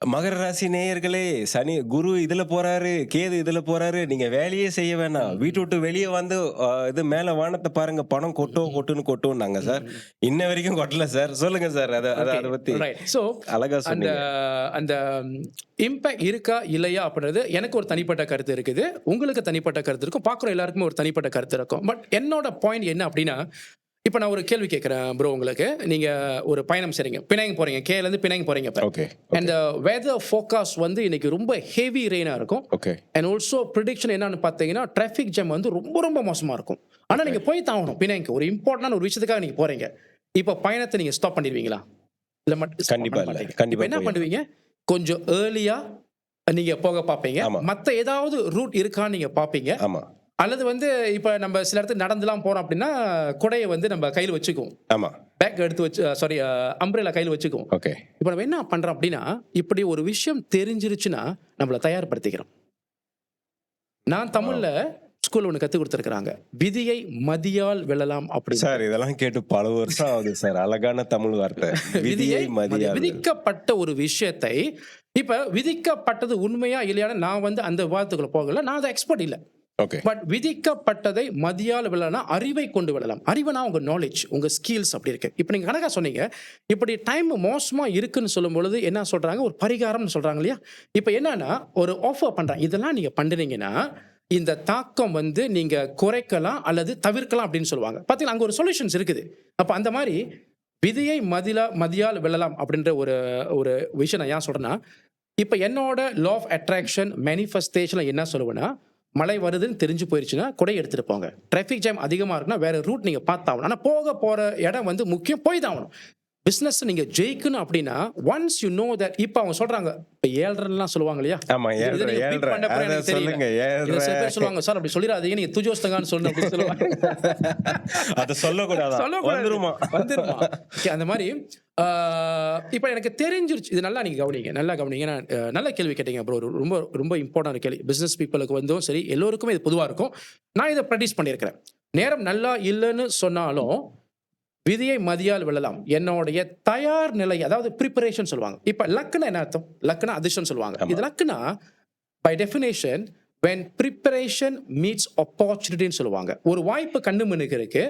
மகர ராசி நேயர்களே, சனி குரு இதுல போறாரு, கேது இதுல போறாரு, நீங்க வேலையே செய்ய வேணாம், வீட்டு விட்டு வெளியே வந்து இது மேல வானத்தை பாருங்க, பணம் கொட்டுன்னு கொட்டுனாங்க சார். இன்ன வரைக்கும் கொட்டல சார். சொல்லுங்க சார், அதை பத்தி சோ அழகா சொன்னீங்க. அந்த இம்பாக்ட் இருக்கா இல்லையா அப்படின்றது எனக்கு ஒரு தனிப்பட்ட கருத்து இருக்குது, உங்களுக்கு தனிப்பட்ட கருத்து இருக்கும், பார்க்குற எல்லாருக்குமே ஒரு தனிப்பட்ட கருத்து இருக்கும். பட் என்னோட பாயிண்ட் என்ன அப்படின்னா, இப்போ நான் ஒரு கேள்வி கேட்குறேன் ப்ரோ உங்களுக்கு. நீங்கள் ஒரு பயணம் செய்றீங்க, பினாங் போகிறீங்க, கேலேருந்து பினாங் போகிறீங்க. ஓகே, அண்ட் வெதர் ஃபோக்காஸ் வந்து இன்னைக்கு ரொம்ப ஹெவி ரெயினாக இருக்கும். ஓகே, அண்ட் ஆல்சோ ப்ரிடிக்ஷன் என்னன்னு பார்த்தீங்கன்னா, டிராஃபிக் ஜாம் வந்து ரொம்ப ரொம்ப மோசமாக இருக்கும். ஆனால் நீங்கள் போய் தாங்கணும் பினாங்க்கு, ஒரு இம்பார்ட்டன்டான ஒரு விஷயத்துக்காக நீங்கள் போகிறீங்க. இப்போ பயணத்தை நீங்கள் ஸ்டாப் பண்ணிடுவீங்களா? இல்லை மட்டும் கண்டிப்பா இல்லை, கண்டிப்பா. என்ன பண்ணுவீங்க? கொஞ்சம் ஏர்லியாக நீங்கள் போக பார்ப்பீங்க, மற்ற ஏதாவது ரூட் இருக்கான்னு நீங்கள் பார்ப்பீங்க. ஆமாம். அல்லது வந்து இப்போ நம்ம சில இடத்துக்கு நடந்துலாம் போறோம் அப்படின்னா, குடையை வந்து நம்ம கையில் வச்சுக்குவோம். ஆமா, பேக் எடுத்து வச்சு, சாரி, அம்ப்ரெல்லா கையில் வச்சுக்குவோம். ஓகே. இப்போ நம்ம என்ன பண்றோம் அப்படின்னா, இப்படி ஒரு விஷயம் தெரிஞ்சிருச்சுன்னா நம்மளை தயார்படுத்திக்கிறோம். நான் தமிழ்ல ஸ்கூல்ல ஒன்று கற்றுக் கொடுத்துருக்காங்க, விதியை மதியால் வெல்லலாம் அப்படி சார். இதெல்லாம் கேட்டு பல வருஷம் ஆகுது சார். அழகான தமிழ் வார்த்தை, விதியை மதியால். விதிக்கப்பட்ட ஒரு விஷயத்தை, இப்ப விதிக்கப்பட்டது உண்மையா இல்லையான்னு நான் வந்து அந்த விவாதத்துக்குள்ள போகல, நான் அதை எக்ஸ்பர்ட் இல்லை. ஓகே. பட் விதிக்கப்பட்டதை மதியால் வெல்லலாம், அறிவை கொண்டு வெல்லலாம். அறிவுனா உங்க நாலேஜ், உங்க ஸ்கில்ஸ் அப்படி இருக்கு. இப்போ நீங்க கணக்கா சொன்னீங்க, இப்படி டைம் மோசமா இருக்குன்னு சொல்லும் பொழுது என்ன சொல்றாங்க, ஒரு பரிகாரம்னு சொல்றாங்க இல்லையா? இப்போ என்னன்னா, ஒரு ஆஃபர் பண்றாங்க, இதெல்லாம் நீங்க பண்றீங்கன்னா இந்த தாக்கம் வந்து நீங்க குறைக்கலாம் அல்லது தவிர்க்கலாம் அப்படின்னு சொல்லுவாங்க. பாத்தீங்களா, அங்க ஒரு சொல்யூஷன்ஸ் இருக்குது. அப்ப அந்த மாதிரி விதியை மதியால் வெல்லலாம் அப்படின்ற ஒரு விஷயம் நான் ஏன் சொல்றேன்னா, இப்ப என்னோட லா ஆஃப் அட்ராக்ஷன் மேனிஃபெஸ்டேஷன்ல என்ன சொல்லுவேன்னா, மழை வருதுன்னு தெரிஞ்சு போயிருச்சுன்னா குடை எடுத்துட்டு போங்க. டிராஃபிக் ஜாம் அதிகமா இருக்குன்னா வேற ரூட் நீங்க பார்த்தாகணும். ஆனா போக போற இடம் வந்து முக்கியம், போய் தான் ஆகணும். பிசினஸ் நீங்க ஜெயிக்கணும் அப்படின்னா, ஒன்ஸ் யூ நோ தட், இப்ப அவங்க சொல்றாங்க, இப்ப 7.5 சொல்லுவாங்க இல்லையா? ஆமா, 7.5 சொல்லுங்க. சில பேர் சொல்லுவாங்க, சார் அப்படி சொல்லிடாதீங்க, நீங்க துஜோஸ்தகான்னு சொல்லணும் அப்படின்னு சொல்லுவாங்க. அதை சொல்லக்கூடாது, வந்துருமா. அந்த மாதிரி இப்ப எனக்கு தெரிஞ்சிருச்சு. இது நல்லா நீங்க கவனிங்க, நல்லா கவனிங்க. நல்ல கேள்வி கேட்டீங்க ப்ரோ, ரொம்ப ரொம்ப இம்பார்ட்டன்ட் கேள்வி. பிசினஸ் பீப்புளுக்கு வந்தும் சரி, எல்லோருக்குமே இது பொதுவா இருக்கும். நான் இதை ப்ராக்டிஸ் பண்ணியிருக்கிறேன். நேரம் நல்லா இல்லைன்னு சொன்னாலும் விதியை மதியால் வெல்லலாம். என்னுடைய தயார் நிலை, அதாவது ப்ரிப்பரேஷன் சொல்லுவாங்க. இப்ப லக்குனா என்ன அர்த்தம்? லக்குனா அதிர்ஷ்டம் சொல்லுவாங்க. இது லக்குனா by definition when preparation meets opportunity ன்னு சொல்லுவாங்க. ஒரு வாய்ப்பு கண்ணு முன்னுக்கு இருக்கு,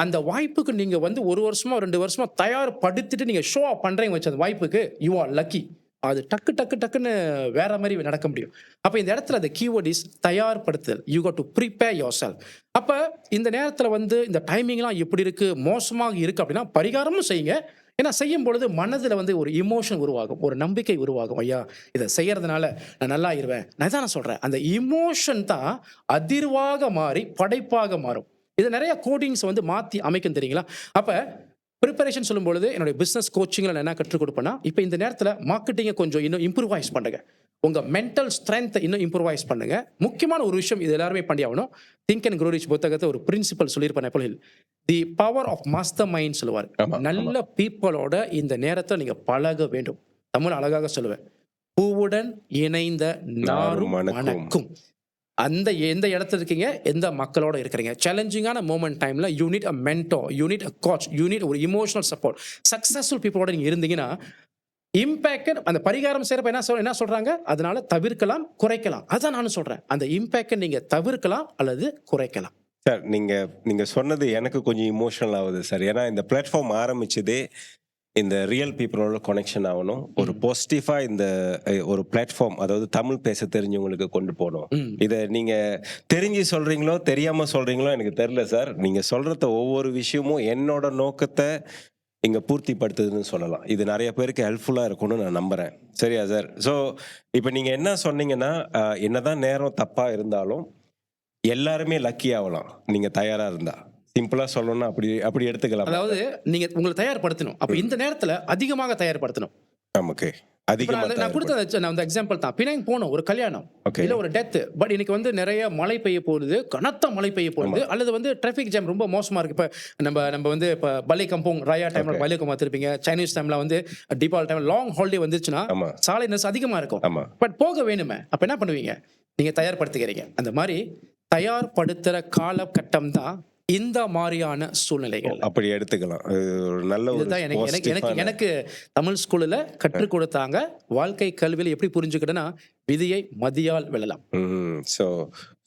அந்த வாய்ப்புக்கு நீங்க வந்து 1 வருஷமா 2 வருஷமா தயார்படுத்திட்டு நீங்க ஷோ அப் பண்றீங்க வச்ச அந்த வாய்ப்புக்கு, யூ ஆர் லக்கி. அது டக்குன்னு வேற மாதிரி நடக்க முடியும். அப்ப இந்த இடத்துல அந்த கீவேர்ட் இஸ் தயார்படுத்தல். You got to prepare yourself. அப்ப இந்த நேரத்துல வந்து இந்த டைமிங்லாம் எப்படி இருக்கு, மோசமாக இருக்கு அப்படின்னா பரிகாரமும் செய்யுங்க. ஏன்னா செய்யும் பொழுது மனதுல வந்து ஒரு இமோஷன் உருவாகும், ஒரு நம்பிக்கை உருவாகும். ஐயா, இதை செய்யறதுனால நான் நல்லா ஆயிருவேன். நான் சொல்றேன், அந்த இமோஷன் தான் அதிர்வாக மாறி படைப்பாக மாறும். இது நிறைய கோடிங்ஸ் வந்து மாத்தி அமைக்கும், தெரியுங்களா? அப்ப ப்ரிப்பரேஷன் சொல்லும் பொழுது என்னுடைய பிசினஸ் கோச்சிங்ல நான் என்ன கற்றுக் கொடுப்பேன்னா, இப்போ இந்த நேரத்தில் மார்க்கெட்டிங்கை கொஞ்சம் இன்னும் இம்ப்ரூவைஸ் பண்ணுங்க, உங்க மென்டல் ஸ்ட்ரென்த்தை இன்னும் இம்ப்ரூவைஸ் பண்ணுங்க. முக்கியமான ஒரு விஷயம், இது எல்லாருமே பண்ணி ஆகணும். திங்க் அண்ட் க்ரோ ரிச் புத்தகத்தை ஒரு பிரின்சிபல் சொல்லியிருப்பேன், Napoleon Hill. The power of master mind சொல்லுவார். நல்ல பீப்புளோட இந்த நேரத்தை நீங்க பழக வேண்டும். தமிழ் அழகாக சொல்லுவேன், பூவுடன் இணைந்த நாரும் மணக்கும். அந்த எந்த இடத்துல இருக்கீங்க, எந்த மக்களோட இருக்கிறீங்க, சேலஞ்சிங்கான மோமெண்ட் டைம்ல you need a mentor, you need a coach, you need ஒரு இமோஷனல் சப்போர்ட். சக்சஸ்ஃபுல் பீப்புளோட நீங்க இருந்தீங்கன்னா இம்பேக்ட், அந்த பரிகாரம் செய்யறப்ப என்ன சொல்றாங்க, அதனால தவிர்க்கலாம், குறைக்கலாம். அதான் நானும் சொல்றேன், அந்த இம்பேக்ட் நீங்க தவிர்க்கலாம் அல்லது குறைக்கலாம். சார், நீங்க சொன்னது எனக்கு கொஞ்சம் இமோஷனல் ஆகுது சார். ஏன்னா இந்த பிளாட்ஃபார்ம் ஆரம்பிச்சதே இந்த ரியல் பீப்புளோட கனெக்ஷன் ஆகணும், ஒரு பாசிட்டிவா இந்த ஒரு பிளாட்ஃபார்ம், அதாவது தமிழ் பேச தெரிஞ்சவங்களுக்கு கொண்டு போகணும். இதை நீங்க தெரிஞ்சு சொல்றீங்களோ தெரியாம சொல்றீங்களோ எனக்கு தெரியல சார். நீங்க சொல்றத ஒவ்வொரு விஷயமும் என்னோட நோக்கத்தை இங்க பூர்த்தி படுத்துதுன்னு சொல்லலாம். இது நிறைய பேருக்கு ஹெல்ப்ஃபுல்லா இருக்கும்னு நான் நம்புறேன். சரியா சார்? ஸோ இப்போ நீங்க என்ன சொன்னீங்கன்னா, என்னதான் நேரம் தப்பா இருந்தாலும் எல்லாருமே லக்கி ஆகலாம் நீங்க தயாரா இருந்தா. சிம்பிளா சொல்லணும்னா அப்படி எடுத்துக்கலாம். அதாவது நீங்க உங்களை தயார்படுத்தணும். அப்ப இந்த நேரத்துல அதிகமாக தயார்படுத்தணும். ஓகே. இப்ப அதிகமா நான் கொடுத்த நான் அந்த எக்ஸாம்பிள் தான். பினாங் போனோம் ஒரு கல்யாணம், Okay. இல்ல ஒரு டெத். பட் இன்னைக்கு வந்து நிறைய மழை பெய்ய போகுது, கனத்த மழை பெய்ய போகுது, அல்லது வந்து டிராஃபிக் ஜாம் ரொம்ப மோசமா இருக்கு. இப்ப நம்ம வந்து இப்ப பலி கம்போங் ராயா டைம்ல பலி கம்பம் பார்த்திருப்பீங்க. சைனீஸ் டைம்ல வந்து தீபாவளி டைம்ல லாங் ஹாலிடே வந்துச்சுன்னா ஆமா. சாலை நெரிசல் அதிகமா இருக்கும். ஆமா. பட் போக வேணுமே, அப்ப என்ன பண்ணுவீங்க? நீங்க தயார்படுத்திக்கிறீங்க. அந்த மாதிரி தயார்படுத்துற காலகட்டம் தான் இந்த மாதிரியான சூழ்நிலைகள். அப்படி எடுத்துக்கலாம். அது ஒரு நல்ல ஒரு இதுதான் எனக்கு எனக்கு எனக்கு positive-ஆன- எனக்கு தமிழ் ஸ்கூல்ல கற்றுக் கொடுத்தாங்க. வாழ்க்கை கல்வியில எப்படி புரிஞ்சுக்கிட்டேன்னா, விதியை மதியால் வெல்லலாம். ஸோ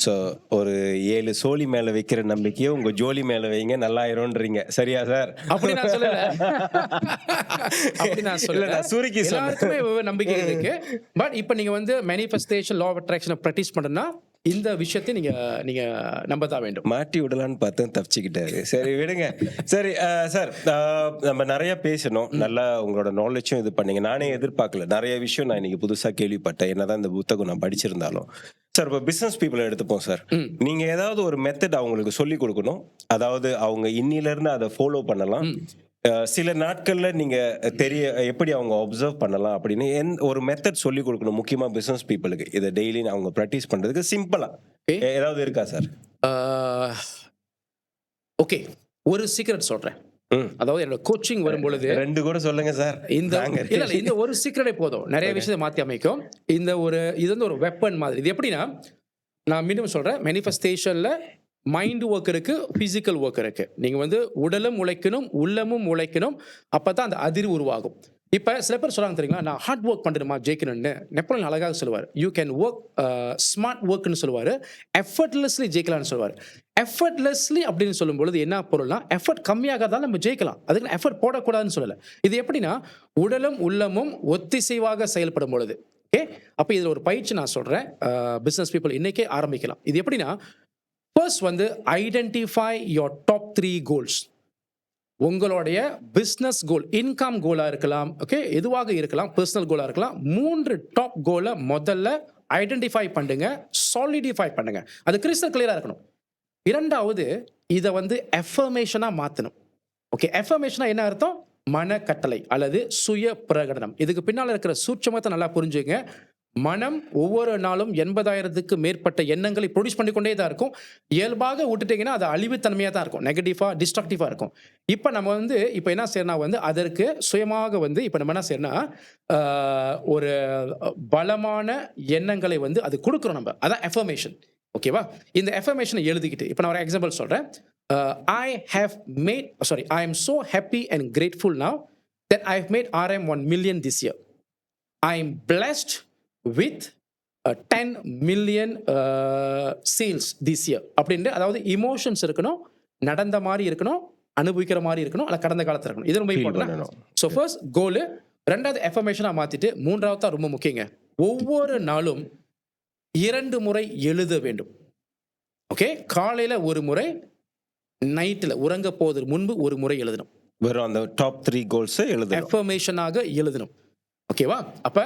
ஸோ ஒரு 7 சோழி மேல வைக்கிற நம்பிக்கையை உங்க ஜோலி மேல வைங்க, நல்லாயிரும்ன்றீங்க. சரியா சார்? அப்படி நான் சொல்லல. அப்படி நான் இல்ல, சொல்லல. நான் சுருக்கி சொன்னேன். எல்லாருக்குமே நம்பிக்கை இருக்கு. பட் இப்ப நீங்க வந்து மேனிஃபெஸ்டேஷன் லா ஆஃப் அட்ராக்ஷனை பிராக்டிஸ் பண்ணணும்னா இந்த விஷயத்தை நீங்க நீங்க நம்பத்தான் வேண்டும். மாட்டி விடலான்னு பார்த்தேன், தப்பிச்சுக்கிட்டாரு. சரி விடுங்க. சரி சார், நம்ம நிறைய பேசணும். நல்லா உங்களோட நாலேஜும் இது பண்ணீங்க. நானே எதிர்பார்க்கல, நிறைய விஷயம் நான் இன்னைக்கு புதுசா கேள்விப்பட்டேன், என்னதான் இந்த புத்தகம் நான் படிச்சிருந்தாலும். சார், இப்போ பிசினஸ் பீப்புள் எடுத்துப்போம் சார். நீங்க ஏதாவது ஒரு மெத்தட் அவங்களுக்கு சொல்லி கொடுக்கணும். அதாவது அவங்க இன்னில இருந்து அதை ஃபாலோ பண்ணலாம். சில நாட்கள்ல நீங்க எப்படி அவங்க அப்சர்வ் பண்ணலாம் அப்படின்னு ஒரு மெத்தட் சொல்லி கொடுக்கணும், முக்கியமா பிசினஸ் பீப்புளுக்கு. இதை டெய்லி அவங்க ப்ராக்டிஸ் பண்றதுக்கு சிம்பிளா ஏதாவது இருக்கா சார்? ஓகே, ஒரு சீக்ரெட் சொல்றேன். அதாவது என்னோட கோச்சிங் வரும்பொழுது 2 கூட சொல்லுங்க சார். இந்த ஒரு சீக்ரெட்டே போதும், நிறைய விஷயத்தை மாத்தி அமைக்கும். இது வந்து ஒரு வெப்பன் மாதிரி. இது எப்படின்னா, நான் மீண்டும் சொல்றேன், மேனிஃபெஸ்டேஷன்ல மைண்ட் ஒர்க் இருக்கு, பிசிக்கல் ஒர்க் இருக்கு. நீங்க வந்து உடலும் உழைக்கணும், உள்ளமும் உழைக்கணும். அப்பதான் அந்த அதிர்வு உருவாகும். இப்ப சில பேர் சொல்றாங்க தெரியுங்களா, நான் ஹார்ட் ஒர்க் பண்ணணுமா ஜெயிக்கணும்னு. நெப்போலியன் அழகாக சொல்லுவார், யூ கேன் ஒர்க் ஸ்மார்ட் ஒர்க்னு சொல்லுவாரு, எஃபர்ட்லெஸ்லி ஜெயிக்கலாம்னு சொல்லுவார். எஃபர்ட்லெஸ்லி அப்படின்னு சொல்லும் பொழுது என்ன பொருள்னா, எஃபர்ட் கம்மியாக தான் நம்ம ஜெயிக்கலாம், அதுக்கு எஃபர்ட் போடக்கூடாதுன்னு சொல்லல. இது எப்படின்னா, உடலும் உள்ளமும் ஒத்திசைவாக செயல்படும் பொழுது. ஓகே, அப்ப இதுல ஒரு பயிற்சி நான் சொல்றேன், பிசினஸ் பீப்புள் இன்னைக்கே ஆரம்பிக்கலாம். இது எப்படின்னா, ஃபர்ஸ்ட் வந்து ஐடென்டிஃபை யோர் டாப் 3 கோல்ஸ். உங்களுடைய பிஸ்னஸ் கோல், இன்கம் கோலா இருக்கலாம், ஓகே, எதுவாக இருக்கலாம், பர்சனல் கோலா இருக்கலாம். 3 டாப் கோலை முதல்ல ஐடென்டிஃபை பண்ணுங்க, சாலிடிஃபை பண்ணுங்க. அது கிறிஸ்டல் கிளியரா இருக்கணும். இரண்டாவது, இதை வந்து எஃபர்மேஷனா மாத்தணும். ஓகே, எஃபர்மேஷனா என்ன அர்த்தம்? மன கட்டளை அல்லது சுய பிரகடனம். இதுக்கு பின்னால இருக்கிற சூட்சமத்தை நல்லா புரிஞ்சுங்க. மனம் ஒவ்வொரு நாளும் 80,000க்கு மேற்பட்ட எண்ணங்களை ப்ரொடியூஸ் பண்ணிக்கொண்டே தான் இருக்கும். இயல்பாக விட்டுட்டீங்கன்னா அது அழிவுத்தன்மையாக தான் இருக்கும், நெகட்டிவா டிஸ்ட்ரக்டிவா இருக்கும். இப்போ நம்ம வந்து இப்போ என்ன செய்யணும் வந்து, அதற்கு சுயமாக வந்து இப்போ நம்ம என்ன செய்யணும்னா, ஒரு பலமான எண்ணங்களை வந்து அது கொடுக்குறோம் நம்ம. அதான் எஃபர்மேஷன். ஓகேவா? இந்த எஃபர்மேஷனை எழுதிக்கிட்டு இப்போ நான் ஒரு எக்ஸாம்பிள் சொல்றேன். I am so happy and grateful now that I have made RM 1 million this year. I am blessed with 10 million sales this year. அப்படின்ட்டு, அதாவது இமோஷன்ஸ் இருக்கணும், நடந்த மாதிரி இருக்கணும், அனுபவிக்கிற மாதிரி இருக்கணும், அல்ல கடந்த காலத்தில் இருக்கணும். இது ரொம்ப இம்பார்ட்டன்ட். ஸோ ஃபர்ஸ்ட் கோலு, ரெண்டாவது எஃபர்மேஷனாக மாற்றிட்டு, மூன்றாவது தான் ரொம்ப முக்கியங்க, ஒவ்வொரு நாளும் 2 முறை எழுத வேண்டும். ஓகே, காலையில் ஒரு முறை, நைட்டில் உறங்க போவதற்கு முன்பு ஒரு முறை எழுதணும். வெறும் அந்த டாப் 3 கோல்ஸை எழுதணும், எஃபர்மேஷனாக எழுதணும். ஓகேவா? அப்போ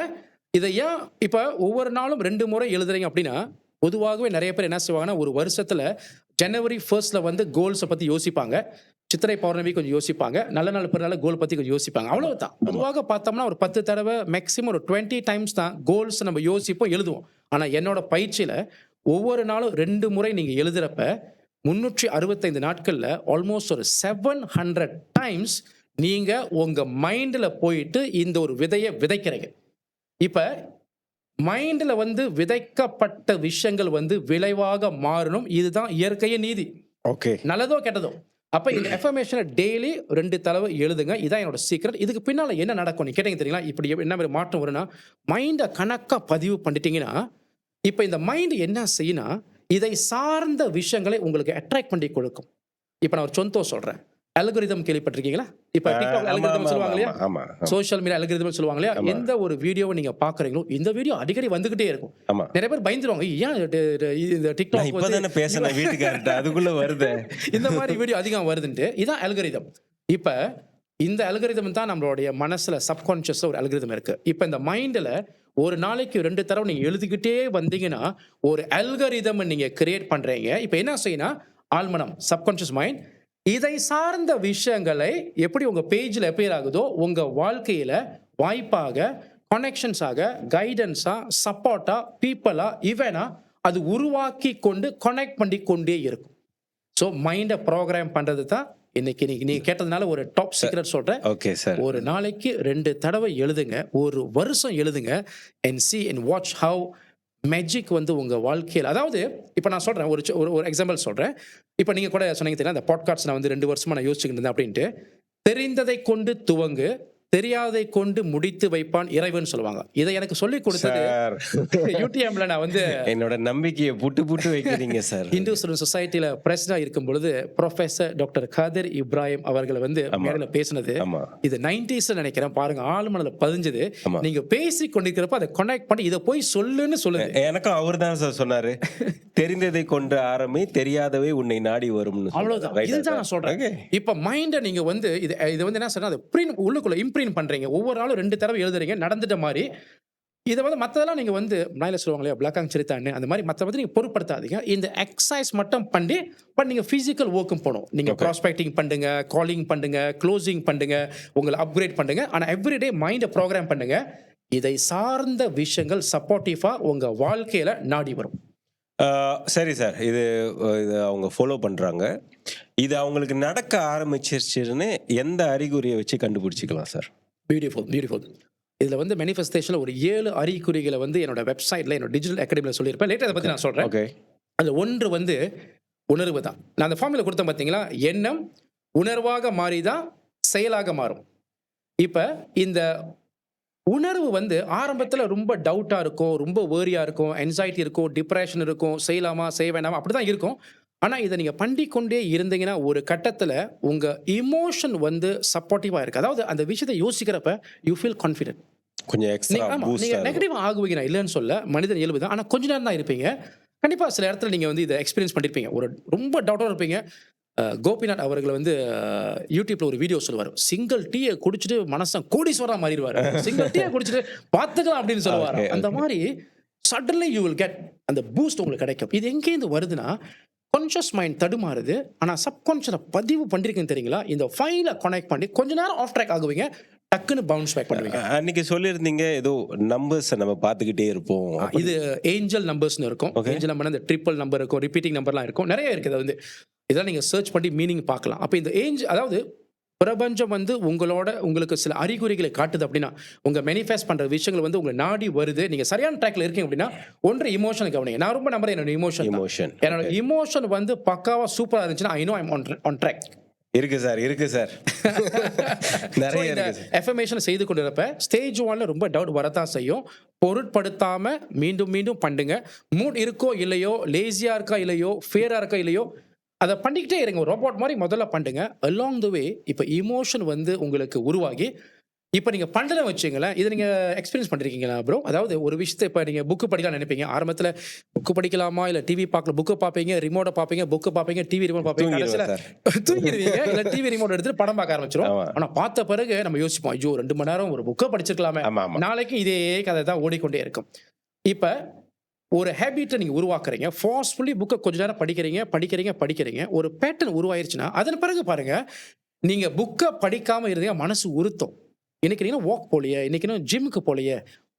இதை ஏன் இப்போ ஒவ்வொரு நாளும் 2 முறை எழுதுறீங்க அப்படின்னா, பொதுவாகவே நிறைய பேர் என்ன செய்வாங்கன்னா, ஒரு வருஷத்தில் ஜனவரி 1st வந்து கோல்ஸை பற்றி யோசிப்பாங்க, சித்திரை பௌர்ணமி கொஞ்சம் யோசிப்பாங்க, நல்ல நாள் பிறநாள் கோல் பற்றி கொஞ்சம் யோசிப்பாங்க, அவ்வளவுதான். பொதுவாக பார்த்தோம்னா ஒரு 10 தடவை, மேக்ஸிமம் ஒரு 20 டைம்ஸ் தான் கோல்ஸ் நம்ம யோசிப்போம், எழுதுவோம். ஆனால் என்னோட பயிற்சியில் ஒவ்வொரு நாளும் 2 முறை நீங்கள் எழுதுறப்ப 365 நாட்களில் ஆல்மோஸ்ட் ஒரு 700 டைம்ஸ் நீங்கள் உங்கள் மைண்டில் போயிட்டு இந்த ஒரு விதையை விதைக்கிறீங்க. இப்ப மைண்ட்ல வந்து விதைக்கப்பட்ட விஷயங்கள் வந்து விளைவாக மாறணும். இதுதான் இயற்கையின் நீதி. ஓகே, நல்லதோ கெட்டதோ. அப்ப இந்த எஃபர்மேஷனை டெய்லி 2 தடவை எழுதுங்க. இதான் என்னோட சீக்ரெட். இதுக்கு பின்னால என்ன நடக்கும் நீ கேட்டீங்க தெரியுங்களா? இப்படி என்ன மாதிரி மாற்றம் வரும்னா, மைண்டை கணக்கா பதிவு பண்ணிட்டீங்கன்னா, இப்ப இந்த மைண்ட் என்ன செய்யணும், இதை சார்ந்த விஷயங்களை உங்களுக்கு அட்ராக்ட் பண்ணி கொடுக்கும். இப்ப நான் ஒரு சொந்தோ சொல்றேன், அல்கோரிதம் கேள்விப்பட்டிருக்கீங்களா? இப்ப டிக்டாக் அல்கோரிதம் சொல்லுவாங்க இல்லையா, சோஷியல் மீடியா அல்கோரிதம் சொல்லுவாங்க இல்லையா? எந்த ஒரு வீடியோவை நீங்க பாக்குறீங்களோ, இந்த வீடியோ அடிக்கடி வந்துகிட்டே இருக்கும். நிறைய பேர் பயந்துருவாங்க, ஏன் இந்த டிக்டாக் இப்பதானே பேசுன வீட்டுக்காரட்ட அதுக்குள்ள வருது, இந்த மாதிரி வீடியோ அதிகம் வருதுன்ட்டு. இதான் அல்கோரிதம். இப்ப இந்த அல்கோரிதம் தான் நம்மளுடைய மனசுல சப்கான்ஷியஸ்ல ஒரு அல்கோரிதம் இருக்கு. இப்ப இந்த மைண்ட்ல ஒரு நாளைக்கு 2 தடவை நீங்க எழுதிக்கிட்டே வந்தீங்கன்னா ஒரு அல்கோரிதம் நீங்க கிரியேட் பண்றீங்க. இப்ப என்ன செய்யணும், ஆழ்மனம், சப்கான்ஷியஸ் மைண்ட் இதை சார்ந்த விஷயங்களை எப்படி உங்க பேஜ்ல அப்பியர் ஆகுதோ, உங்க வாழ்க்கையில வாய்ப்பாக கனெக்ஷன்ஸாக, கைடன்ஸா, சப்போர்ட்டா, பீப்பிளா, இவனா அது உருவாக்கி கொண்டு கனெக்ட் பண்ணி கொண்டே இருக்கும். ஸோ மைண்டை ப்ரோக்ராம் பண்றது தான் இன்னைக்கு நீங்க கேட்டதுனால ஒரு டாப் சீக்ரெட் சொல்றேன். Okay sir. ஒரு நாளைக்கு 2 தடவை எழுதுங்க, ஒரு வருஷம் எழுதுங்க, and see and watch how magic வந்து உங்க வாழ்க்கையில். அதாவது இப்போ நான் சொல்றேன், ஒரு எக்ஸாம்பிள் சொல்றேன். இப்போ நீங்க கூட சொன்னீங்க தெரியும், அந்த பாட்காஸ்ட் நான் வந்து 2 வருஷமா நான் யோசிச்சுக்கிட்டு இருந்தேன் அப்படின்ட்டு. தெரிந்ததை கொண்டு துவங்கு, தெரியாதை கொண்டு முடித்து வைப்பான் இறைவன் சொல்லுவாங்க. இதை எனக்கு சொல்லி கொடுத்தது சார், யூடிஎம்ல நான் வந்து என்னோட நம்பிக்கையை புட்டு வைக்கிறீங்க சார். இந்து ஸ்டூடெண்ட் சொசைட்டில பிரசிடண்டா இருக்கும் பொழுது ப்ரொஃபசர் டாக்டர் காதர் இப்ராஹிம் அவர்கள் வந்து மேடையில பேசினது ஆமா. இது 90s நினைக்கிறேன். பாருங்க, ஆளுமனல பதிஞ்சது. ஆமா. நீங்க பேசி கொண்டிருக்கிறப்ப அதை கனெக்ட் பண்ணி இதை போய் சொல்லுன்னு சொல்லுது. எனக்கும் அவர் தான் சார் சொன்னாரு, தெரிந்ததை கொண்டு ஆரம்பி, தெரியாதவை உன்னை நாடி வரும்னு. அவ்வளவுதான். இதுதான் நான் சொல்றேன். இப்ப மைண்ட நீங்க வந்து இது வந்து என்ன சொன்னா, உள்ளுக்குள்ள இம்ப்ரிண்ட் பண்றீங்க. ஒவ்வொரு நாளும் 2 தடவை எழுதுறீங்க நடந்துட்ட மாதிரி. இதை வந்து மற்றதெல்லாம் நீங்கள் வந்து நாயில சொல்லுவாங்க இல்லையா, பிளாக்காங் சரித்தான்னு, அந்த மாதிரி மற்ற வந்து நீங்கள் பொருட்படுத்தாதீங்க. இந்த எக்ஸசைஸ் மட்டும் பண்ணி நீங்கள் ஃபிசிக்கல் ஒர்க்கும் போகணும். நீங்கள் ப்ராஸ்பெக்டிங் பண்ணுங்க, காலிங் பண்ணுங்க, க்ளோசிங் பண்ணுங்க, உங்களை அப்கிரேட் பண்ணுங்க. ஆனால் எவ்ரிடே மைண்டை ப்ரோக்ராம் பண்ணுங்க. இதை சார்ந்த விஷயங்கள் சப்போர்ட்டிவாக உங்கள் வாழ்க்கையில் நாடி வரும். சரி சார், இது அவங்க ஃபாலோ பண்ணுறாங்க. இது அவங்களுக்கு நடக்க ஆரம்பிச்சிருச்சுன்னு எந்த அறிகுறியை வச்சு கண்டுபிடிச்சிக்கலாம் சார்? Beautiful, beautiful. இதில் வந்து மேனிஃபெஸ்டேஷனில் ஒரு 7 அறிகுறிகளை வந்து என்னோட வெப்சைட்டில், என்னோட டிஜிட்டல் அகாடமியில் சொல்லியிருப்பேன். லேட்டர் அதை பற்றி நான் சொல்கிறேன். ஓகே. அதில் ஒன்று வந்து உணர்வு தான். நான் அந்த ஃபார்மில் கொடுத்தேன் பார்த்தீங்களா, எண்ணம் உணர்வாக மாறி தான் செயலாக மாறும். இப்போ இந்த உணர்வு வந்து ஆரம்பத்தில் ரொம்ப டவுட்டாக இருக்கும், ரொம்ப வேரியாக இருக்கும், என்சைட்டி இருக்கும், டிப்ரெஷன் இருக்கும், செய்யலாமா செய்ய வேண்டாமா அப்படி தான் இருக்கும். ஆனால் இதை நீங்கள் பண்ணிக்கொண்டே இருந்தீங்கன்னா ஒரு கட்டத்தில் உங்கள் இமோஷன் வந்து சப்போர்ட்டிவாக இருக்குது. அதாவது அந்த விஷயத்தை யோசிக்கிறப்ப யூ ஃபீல் கான்ஃபிடென்ட். கொஞ்சம் எக்ஸ்ட்ரா பூஸ்ட். நீங்கள் நெகட்டிவாக ஆகுவீங்க, நான் இல்லைன்னு சொல்ல, மனிதன் இயல்பு தான். ஆனால் கொஞ்ச நேரம் தான் இருப்பீங்க. கண்டிப்பாக சில இடத்துல நீங்கள் வந்து இதை எக்ஸ்பீரியன்ஸ் பண்ணியிருப்பீங்க. ஒரு ரொம்ப டவுட்டாக இருப்பீங்க. கோபிநாத் அவர்கள் வந்து யூடியூப்ல ஒரு வீடியோ சொல்லுவார், சிங்கிள் டீயை குடிச்சிட்டு மனசன் கோடீஸ்வரா மாறிடுவார். சிங்கிள் டீயை குடிச்சிட்டு பார்த்துக்கலாம் அப்படின்னு சொல்லுவார். அந்த மாதிரி சடன்லி யூ வில் கெட் அந்த பூஸ்ட் உங்களுக்கு கிடைக்கும். இது எங்கேருந்து வருதுன்னா, கான்ஷியஸ் மைண்ட் தடுமாறுது, ஆனால் சப்கான்ஷியஸை பதிவு பண்ணிருக்குன்னு தெரியுங்களா. இந்த ஃபைலை கனெக்ட் பண்ணி கொஞ்ச நேரம் ஆஃப் ட்ராக் ஆகுவீங்க, டக்குன்னு பவுன்ஸ் பேக் பண்ணுவீங்க. அன்னைக்கு சொல்லியிருந்தீங்க ஏதோ நம்பர்ஸ் நம்ம பார்த்துக்கிட்டே இருப்போம். இது ஏஞ்சல் நம்பர்ஸ்னு இருக்கும். ஏஞ்சல் நம்பர் அந்த ட்ரிபிள் நம்பர் இருக்கும், ரிப்பீட்டிங் நம்பர்லாம் இருக்கும், நிறைய இருக்குது. அது வந்து இதெல்லாம் நீங்கள் சர்ச் பண்ணி மீனிங் பார்க்கலாம். அப்போ இந்த அதாவது பிரபஞ்சம் வந்து உங்களுக்கு சில அறிகுறிகளை காட்டுது அப்படின்னா, உங்கள் மேனிஃபெஸ்ட் பண்ணுற விஷயங்கள் வந்து உங்களை நாடி வருது, நீங்கள் சரியான ட்ராக்ல இருக்கீங்க அப்படின்னா, ஒன்று இமோஷன் கவனிங்க. நான் ரொம்ப நம்புறேன் என்னோட என்னோட இமோஷன் வந்து பக்காவா சூப்பராக இருந்துச்சுன்னா, I know I'm on track. இருக்கு சார் நிறைய இருக்கு. எஃபர்மேஷன் செய்து கொண்டிருப்ப ஸ்டேஜ் 1ல ரொம்ப டவுட் வரத்தான் செய்யும். பொருட்படுத்தாம மீண்டும் மீண்டும் பண்ணுங்க. மூட் இருக்கோ இல்லையோ, லேசியா இருக்கா இல்லையோ, ஃபேரா இருக்கா இல்லையோ, அதை பண்ணிக்கிட்டே இருங்க. ஒரு ரோபோட் மாதிரி முதல்ல பண்ணுங்க. அலாங் த வே இப்போ இமோஷன் வந்து உங்களுக்கு உருவாகி, இப்போ நீங்கள் பண்ணுறத வச்சுங்களேன், இதை நீங்கள் எக்ஸ்பீரியன்ஸ் பண்ணிருக்கீங்களா ப்ரோ? அதாவது ஒரு விஷயத்தை இப்போ நீங்கள் புக்கு படிக்கலாம் நினைப்பீங்க. ஆரம்பத்தில் புக்கு படிக்கலாமா, இல்லை டிவி பார்க்கல, புக்கை பார்ப்பீங்க, ரிமோட்டை பார்ப்பீங்க, புக்கு பார்ப்பீங்க, டிவி ரிமோட் பார்ப்பீங்க, கடைசியில் தூங்கிடுவீங்க, இல்லை டிவி ரிமோட் எடுத்துட்டு படம் பார்க்க ஆரம்பிச்சிடும். ஆனால் பார்த்த பிறகு நம்ம யோசிப்போம், ஐயோ 2 மணி நேரம் ஒரு புக்கை படிச்சிருக்கலாமே. நாளைக்கு இதே கதை தான் ஓடிக்கொண்டே இருக்கும். இப்போ ஒரு ஹேபிட்டை நீங்கள் உருவாக்குறீங்க, ஃபோர்ஸ்ஃபுல்லி புக்கை கொஞ்ச நேரம் படிக்கிறீங்க, ஒரு பேட்டர்ன் உருவாயிருச்சுன்னா, அதன் பிறகு பாருங்க, நீங்கள் புக்கை படிக்காமல் இருந்தீங்க, மனசு உறுத்தும். இன்னைக்கு நீங்க வாக் போலையே, இன்னைக்கு ஜிம்முக்கு போலையே,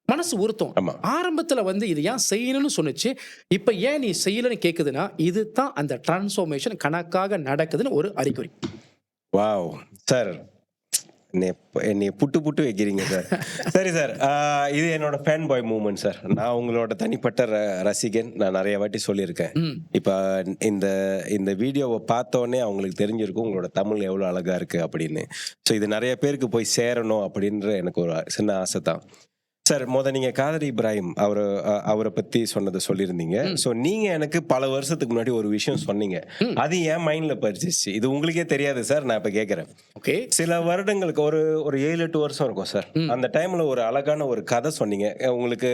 மனசு உறுத்தும். ஆரம்பத்தில் வந்து இது ஏன் செய்யணும்னு சொன்னிச்சு, இப்போ ஏன் நீ செய்யலன்னு கேட்குதுன்னா, இதுதான் அந்த டிரான்ஸ்ஃபார்மேஷன் கணக்காக நடக்குதுன்னு ஒரு அறிகுறி. வாவ் சார், என்னை புட்டு வைக்கிறீங்க சார். சரி சார், இது என்னோட ஃபேன் பாய் மூமெண்ட் சார். நான் உங்களோட தனிப்பட்ட ரசிகன். நான் நிறைய வாட்டி சொல்லியிருக்கேன். இப்போ இந்த வீடியோவை பார்த்தோன்னே அவங்களுக்கு தெரிஞ்சிருக்கும் உங்களோட தமிழ் எவ்வளோ அழகா இருக்கு அப்படின்னு. ஸோ இது நிறைய பேருக்கு போய் சேரணும் அப்படின்ற எனக்கு ஒரு சின்ன ஆசை தான் சார். நீங்க காதர் இப்ராஹிம் அவரை பத்தி சொன்னதை சொல்லியிருந்தீங்க. ஸோ நீங்க எனக்கு பல வருஷத்துக்கு முன்னாடி ஒரு விஷயம் சொன்னீங்க, அது என் மைண்ட்ல பறிச்சிச்சு. இது உங்களுக்கே தெரியாது சார், நான் இப்ப கேட்கறேன். ஓகே, சில வருடங்களுக்கு ஒரு 7-8 வருஷம் இருக்கும் சார். அந்த டைம்ல ஒரு அழகான ஒரு கதை சொன்னீங்க. உங்களுக்கு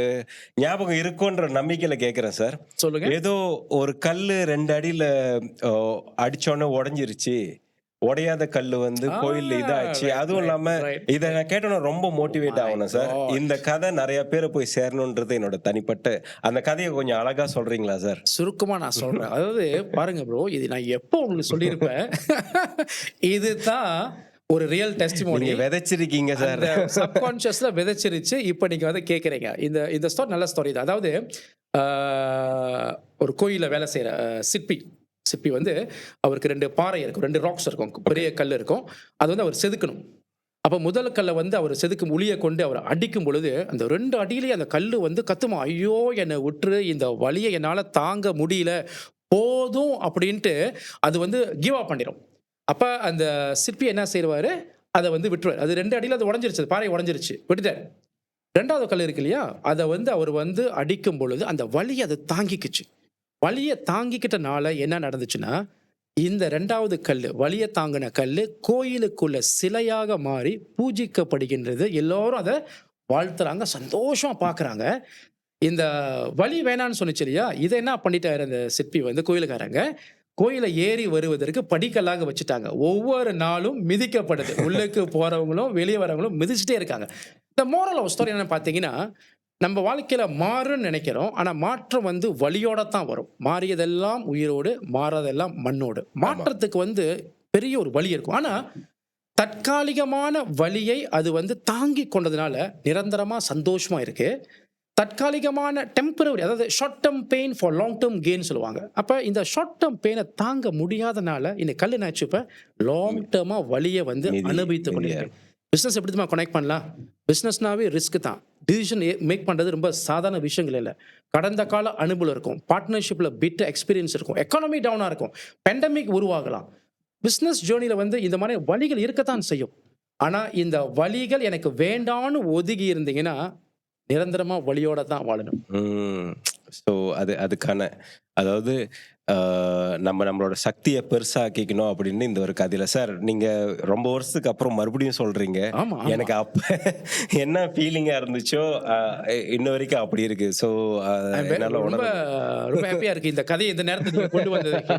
ஞாபகம் இருக்குன்ற நம்பிக்கையில கேட்கறேன் சார். சொல்லுங்க. ஏதோ ஒரு கல்லு 2 அடியில அடிச்சோன்னு உடஞ்சிருச்சு, உடையாத கல்லு வந்து கோயில்ல இதாச்சு. அதுவும் இல்லாம இதை நான் கேட்டோன்னா ரொம்ப மோட்டிவேட் ஆகணும் சார். இந்த கதை நிறைய பேரை போய் சேரணும்ன்றது என்னோட தனிப்பட்ட. அந்த கதையை கொஞ்சம் அழகா சொல்றீங்களா சார்? சுருக்கமா நான் சொல்றேன். அதாவது பாருங்க ப்ரோ, இது நான் எப்போ உங்களுக்கு சொல்லியிருப்பேன், இதுதான் ஒரு ரியல் டெஸ்டிமோனி நீங்க விதைச்சிருக்கீங்க சார். அந்த சப்கான்ஷியஸ்ல விதைச்சிருச்சு. இப்போ நீங்க வந்து கேட்குறீங்க. இந்த ஸ்டோரி நல்ல ஸ்டோரி தான். அதாவது ஒரு கோயில்ல வேலை செய்யற சிற்பி வந்து அவருக்கு 2 பாறை இருக்கும், 2 ராக்ஸ் இருக்கும், பெரிய கல் இருக்கும். அது வந்து அவர் செதுக்கணும். அப்ப முதல் கல்ல வந்து அவர் செதுக்கும் உளிய கொண்டு அவர் அடிக்கும் பொழுது, அந்த 2 அடியிலேயே அந்த கல்லு வந்து கத்துமா, "ஐயோ! என்ன விட்டுரு. இந்த வலிய என்னால தாங்க முடியல. போதும்." அப்படின்ட்டு அது வந்து கிவ் அப் பண்ணிரும். அப்ப அந்த சிற்பி என்ன செய்வாரு, அத வந்து விட்டுருவாரு. அது 2 அடியில அது உடைஞ்சிருச்சு. அந்த பாறை உடைஞ்சிருச்சு. விட்டுட்டாரு. 2வது கல் இருக்கு இல்லையா? அத வந்து அவர் வந்து அடிக்கும் பொழுது அந்த வலிய அது தாங்கிக்கிச்சு. வலிய தாங்கிக்கிட்டனால என்ன நடந்துச்சுன்னா, இந்த 2வது கல்லு, வலிய தாங்குன கல்லு கோயிலுக்குள்ள சிலையாக மாறி பூஜிக்கப்படுகின்றது. எல்லோரும் அத வாழ்த்துறாங்க, சந்தோஷமா பார்க்குறாங்க. இந்த வலி வேணான்னு சொன்னுச்சு இல்லையா? இத என்ன பண்ணிட்டாரு அந்த சிற்பி வந்து கோயிலுக்காரங்க, கோயில ஏறி வருவதற்கு படிக்கல்லாக வச்சுட்டாங்க. ஒவ்வொரு நாளும் மிதிக்கப்படுது. உள்ளுக்கு போறவங்களும், வெளிய வரவங்களும் மிதிச்சுட்டே இருக்காங்க. இந்த மோரல் ஆஃப் ஸ்டோரி என்னன்னு பார்த்தீங்கன்னா, நம்ம வாழ்க்கையில மாறும்னு நெனைக்கிறோம். ஆனா மாற்றம் வந்து வலியோட தான் வரும். மாறியதெல்லாம் உயிரோடு, மாறாதெல்லாம் மண்ணோடு. மாற்றத்துக்கு வந்து பெரிய ஒரு வலி இருக்கும். ஆனா தற்காலிகமான வலியை அது வந்து தாங்கிக் கொண்டதுனால நிரந்தரமா சந்தோஷமா இருக்கு. தற்காலிகமான டெம்பரரி, அதாவது short term pain for long term gain சொல்லுவாங்க. அப்ப இந்த ஷார்ட் டெர்ம் பெயினை தாங்க முடியாதனால இந்த கல் என்னாச்சு, இப்ப லாங் டெர்மா வலியை வந்து அனுபவித்து கொண்டிருக்கு. பிசினஸ் எப்படி தெரியுமா கனெக்ட் பண்ணலாம்? பிசினஸ்னாவே ரிஸ்க் தான். டிசிஷன் மேக் பண்றது ரொம்ப சாதாரண விஷயங்கள் இல்லை. கடந்த கால அனுபவம் இருக்கும், பார்ட்னர்ஷிப்ல பிட் எக்ஸ்பீரியன்ஸ் இருக்கும், எக்கானமி டவுனா இருக்கும், பெண்டமிக் உருவாகலாம். பிசினஸ் ஜேர்னில வந்து இந்த மாதிரி வலிகள் இருக்கத்தான் செய்யும். ஆனா இந்த வலிகள் எனக்கு வேண்டான்னு ஒதுங்கி இருந்தீங்கன்னா நிரந்தரமா வலியோட தான் வாழணும். ஸோ அதுக்கான அதாவது நம்மளோட சக்தியை பெருசாக்கிக்கணும் அப்படின்னு இந்த ஒரு கதையில சார் நீங்க ரொம்ப வருஷத்துக்கு அப்புறம் மறுபடியும் சொல்றீங்க. ஆமா, எனக்கு அப்ப என்ன ஃபீலிங்கா இருந்துச்சோ இன்ன வரைக்கும் அப்படி இருக்கு. ஸோ என்னால ரொம்ப ரொம்ப ஹாப்பியா இருக்கு இந்த கதையை இந்த நேரத்துல நீங்க கொண்டு வந்ததுக்கு.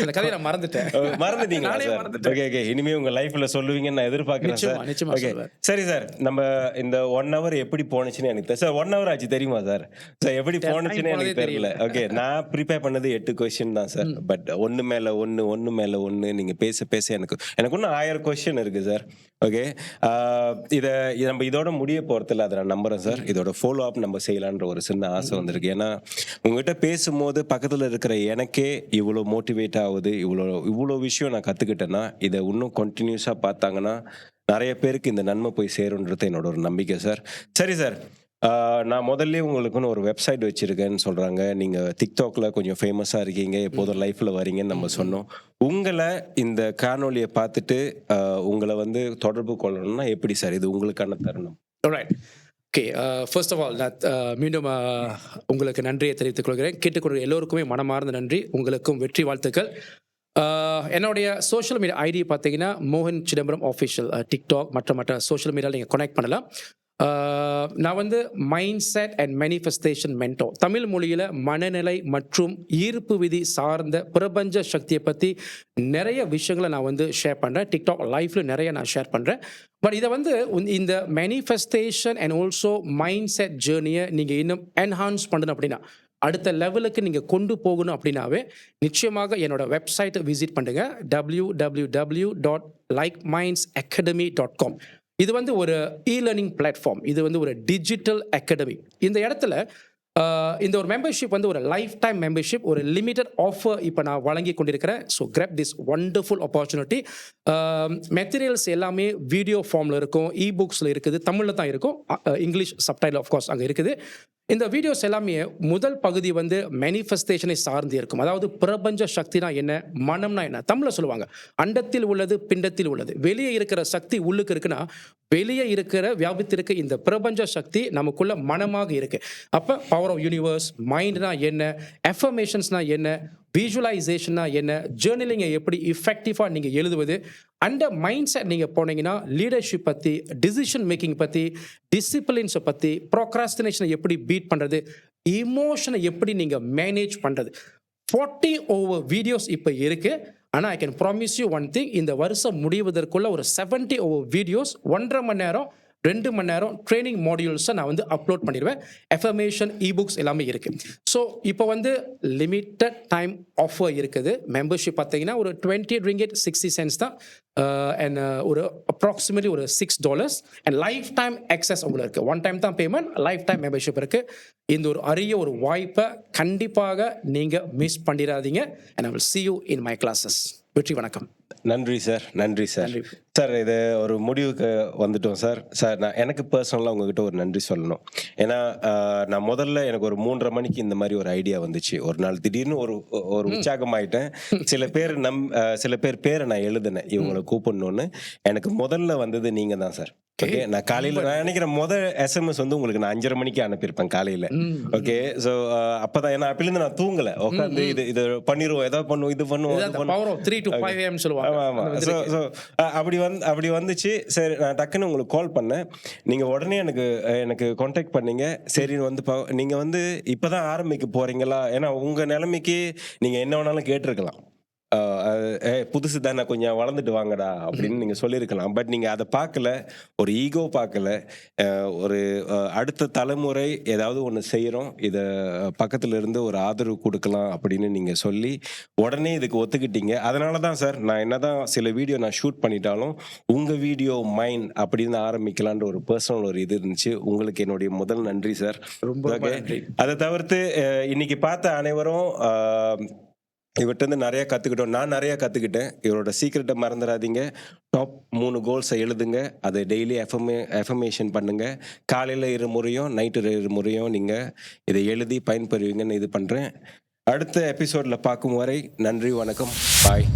அந்த கதையை நான் மறந்துட்டேன். மறந்துட்டீங்களா நானே சார்? மறந்துட்டேன். ஓகே ஓகே, இனிமே உங்க லைஃப்ல சொல்லுவீங்கன்னு நான் எதிர்பார்க்கிறேன் சார். நிச்சயமா ஓகே சொல்லுவேன். சரி சார், நம்ம இந்த 1 hour எப்படி போனுச்சுன்னு எனக்கு தெரியல சார். 1 hour ஆச்சு தெரியுமா சார்? ஸோ எப்படி போனுச்சுன்னு போனதே எனக்கு தெரியல. ஓகே, நான் ப்ரிப்பேர் பண்ணது 8 கொஸ்டின் தான் சார். பட் ஒன்னு மேல ஒன்னு நீங்க பேச எனக்கு இன்னும் 1000 கொஸ்டின் இருக்கு சார். ஓகே, இத நம்ம இதோட முடிய போறதில்ல, அதை நான் நம்புறேன் சார். இதோட ஃபாலோ அப் நம்ம செய்யலான்ற ஒரு சின்ன ஆசை வந்திருக்கு. ஏன்னா உங்ககிட்ட பேசும்போது பக்கத்துல இருக்கிற எனக்கே இவ்வளோ மோட்டிவேட் ஆகுது, இவ்வளோ விஷயம் நான் கத்துக்கிட்டேன்னா இதை இன்னும் கண்டினியூஸா பார்த்தாங்கன்னா நிறைய பேருக்கு இந்த நன்மை போய் சேரும்ன்றது என்னோட ஒரு நம்பிக்கை சார். சரி சார், நான் முதல்ல உங்களுக்குன்னு ஒரு வெப்சைட் வச்சிருக்கேன்னு சொல்றாங்க. நீங்க டிக்டாக்ல கொஞ்சம் ஃபேமஸா இருக்கீங்க, எப்போதும் லைஃப்ல வரீங்கன்னு நம்ம சொன்னோம். உங்களை இந்த காணொலியை பார்த்துட்டு உங்களை வந்து தொடர்பு கொள்ளணும்னா எப்படி சார்? இது உங்களுக்கான தருணம். Alright. Okay, first of all நான் மீண்டும் உங்களுக்கு நன்றியை தெரிவித்துக் கொள்கிறேன். கேட்டுக்கொள்கிற எல்லோருக்குமே மனமார்ந்த நன்றி. உங்களுக்கும் வெற்றி வாழ்த்துக்கள். என்னுடைய சோஷியல் மீடியா ஐடி பார்த்தீங்கன்னா மோகன் சிதம்பரம் ஆஃபிஷியல், டிக்டாக் மற்ற சோஷியல் மீடியாவில் நீங்கள் கனெக்ட் பண்ணலாம். நான் வந்து mind set and manifestation mentor, Tamil மொழியில் மனநிலை மற்றும் ஈர்ப்பு விதி சார்ந்த பிரபஞ்ச சக்தியை பற்றி நிறைய விஷயங்களை நான் வந்து ஷேர் பண்ணுறேன். டிக்டாக் லைஃப்ல நிறைய நான் ஷேர் பண்ணுறேன். பட் இதை வந்து இந்த manifestation and also mindset ஜேர்னியை நீங்கள் இன்னும் என்ஹான்ஸ் பண்ணணும் அப்படின்னா, அடுத்த லெவலுக்கு நீங்கள் கொண்டு போகணும் அப்படின்னாவே நிச்சயமாக என்னோட வெப்சைட்டை விசிட் பண்ணுங்க. www.likemindsacademy.com. இது வந்து ஒரு இ-லேர்னிங் பிளாட்ஃபார்ம். இது வந்து ஒரு டிஜிட்டல் அகாடமி. இந்த இடத்துல இந்த ஒரு மெம்பர்ஷிப் வந்து ஒரு லைஃப் டைம் மெம்பர்ஷிப், ஒரு லிமிடெட் ஆஃபர் இப்போ நான் வழங்கி கொண்டிருக்கிறேன். So graph this wonderful opportunity. Materials எல்லாமே வீடியோ ஃபார்மில் இருக்கும், இ-புக்ஸில் இருக்குது, தமிழில் தான் இருக்கும், இங்கிலீஷ் சப்டைட்டில் ஆஃப்கோர்ஸ் அங்கே இருக்குது. இந்த வீடியோஸ் எல்லாமே முதல் பகுதி வந்து மேனிஃபெஸ்டேஷனை சார்ந்து இருக்கும். அதாவது பிரபஞ்ச சக்தினா என்ன, மனம்னா என்ன, தமிழில் சொல்லுவாங்க அண்டத்தில் உள்ளது பிண்டத்தில் உள்ளது. வெளியே இருக்கிற சக்தி உள்ளுக்கு இருக்குன்னா, வெளியே இருக்கிற வியாபித்திருக்க இந்த பிரபஞ்ச சக்தி நமக்குள்ள மனமாக இருக்கு. அப்போ பவர் ஆஃப் யூனிவர்ஸ், மைண்ட்னா என்ன, அஃபர்மேஷன்ஸ்னா என்ன, விஷுவலைசேஷன்னா என்ன, ஜேர்னலிங்கை எப்படி இஃபெக்டிவாக நீங்கள் எழுதுவது, அந்த மைண்ட் செட் நீங்கள் போனீங்கன்னா லீடர்ஷிப் பற்றி, டிசிஷன் மேக்கிங் பற்றி, டிசிப்ளின்ஸை பற்றி, ப்ரோக்ராஸ்டினேஷனை எப்படி பீட் பண்ணுறது, இமோஷனை எப்படி நீங்கள் மேனேஜ் பண்ணுறது, 40 over வீடியோஸ் இப்போ இருக்குது. ஆனால் I can promise you one thing, இந்த வருஷம் முடிவதற்குள்ள ஒரு 70 over வீடியோஸ் 1.5 மணி நேரம் 2 மணி நேரம் ட்ரைனிங் மாடியூல்ஸை நான் வந்து அப்லோட் பண்ணிடுவேன். எஃபர்மேஷன் இபுக்ஸ் எல்லாமே இருக்குது. ஸோ இப்போ வந்து லிமிட்டட் டைம் ஆஃபர் இருக்குது. மெம்பர்ஷிப் பார்த்தீங்கன்னா ஒரு 20 ringgit 60 cents தான். அண்ட் ஒரு அப்ராக்சிமேட்லி ஒரு $6 அண்ட் லைஃப் டைம் access உங்களுக்கு இருக்குது. ஒன் டைம் தான் பேமெண்ட், லைஃப் டைம் மெம்பர்ஷிப் இருக்குது. இந்த ஒரு அரிய ஒரு வாய்ப்பை கண்டிப்பாக நீங்கள் மிஸ் பண்ணிடாதீங்க. And I will see you in my classes. வெற்றி வணக்கம். நன்றி சார், நன்றி சார். சார் இது ஒரு முடிவுக்கு வந்துட்டோம் சார். சார் நான் எனக்கு பர்சனலாக உங்ககிட்ட ஒரு நன்றி சொல்லணும். ஏன்னா நான் முதல்ல எனக்கு ஒரு 3:30 மணிக்கு இந்த மாதிரி ஒரு ஐடியா வந்துச்சு. ஒரு நாள் திடீர்னு ஒரு உற்சாகமாயிட்டேன். சில பேர் பேரை நான் எழுதினேன் இவங்களை கூப்பிடணும்னு. எனக்கு முதல்ல வந்தது நீங்கள் தான் சார். ஓகே, நான் காலையில் நான் நினைக்கிறேன் முதல் எஸ்எம்எஸ் வந்து உங்களுக்கு நான் 5:30 மணிக்கு அனுப்பியிருப்பேன் காலையில். ஓகே, ஸோ அப்போதான் ஏன்னா அப்போலேருந்து நான் தூங்கலை, உட்காந்து இது பண்ணிடுவோம், ஏதாவது பண்ணுவோம், இது பண்ணுவோம், அது பண்ணுவோம். Power of 3 to 5 AM சொல்லுவாங்க. ஆமாம். ஸோ அப்படி வந்துச்சு. சரி, நான் டக்குன்னு உங்களுக்கு கால் பண்ணேன். நீங்கள் உடனே எனக்கு கான்டாக்ட் பண்ணீங்க. சரி வந்து நீங்கள் வந்து இப்போ தான் ஆரம்பிக்க போகிறீங்களா? ஏன்னா உங்கள் நிலைமைக்கு நீங்கள் என்ன வேணாலும் கேட்டிருக்கலாம். புதுசு தானே, கொஞ்சம் வளர்ந்துட்டு வாங்கடா அப்படின்னு நீங்கள் சொல்லியிருக்கலாம். பட் நீங்கள் அதை பார்க்கல, ஒரு ஈகோ பார்க்கல. ஒரு அடுத்த தலைமுறை ஏதாவது ஒன்று செய்கிறோம், இதை பக்கத்தில் இருந்து ஒரு ஆதரவு கொடுக்கலாம் அப்படின்னு நீங்கள் சொல்லி உடனே இதுக்கு ஒத்துக்கிட்டீங்க. அதனால தான் சார் நான் என்ன தான் சில வீடியோ நான் ஷூட் பண்ணிட்டாலும் உங்கள் வீடியோ மைன் அப்படின்னு ஆரம்பிக்கலான்ற ஒரு பர்சனல் ஒரு இது இருந்துச்சு. உங்களுக்கு என்னுடைய முதல் நன்றி சார். ரொம்ப ஓகே, அதை தவிர்த்து இன்னைக்கு பார்த்த அனைவரும் இவர்கிட்ட நிறைய கற்றுக்கிட்டோம். நான் நிறைய கற்றுக்கிட்டேன். இவரோட சீக்கிரட்டை மறந்துடாதீங்க. டாப் 3 கோல்ஸை எழுதுங்க. அதை டெய்லி எஃபர்மேஷன் பண்ணுங்க. காலையில் 2 முறையும் நைட்டு 2 முறையும் நீங்கள் இதை எழுதி பயன்பெறுவீங்கன்னு இது பண்ணுறேன். அடுத்த எபிசோடில் பார்க்கும் வரை நன்றி, வணக்கம், பாய்.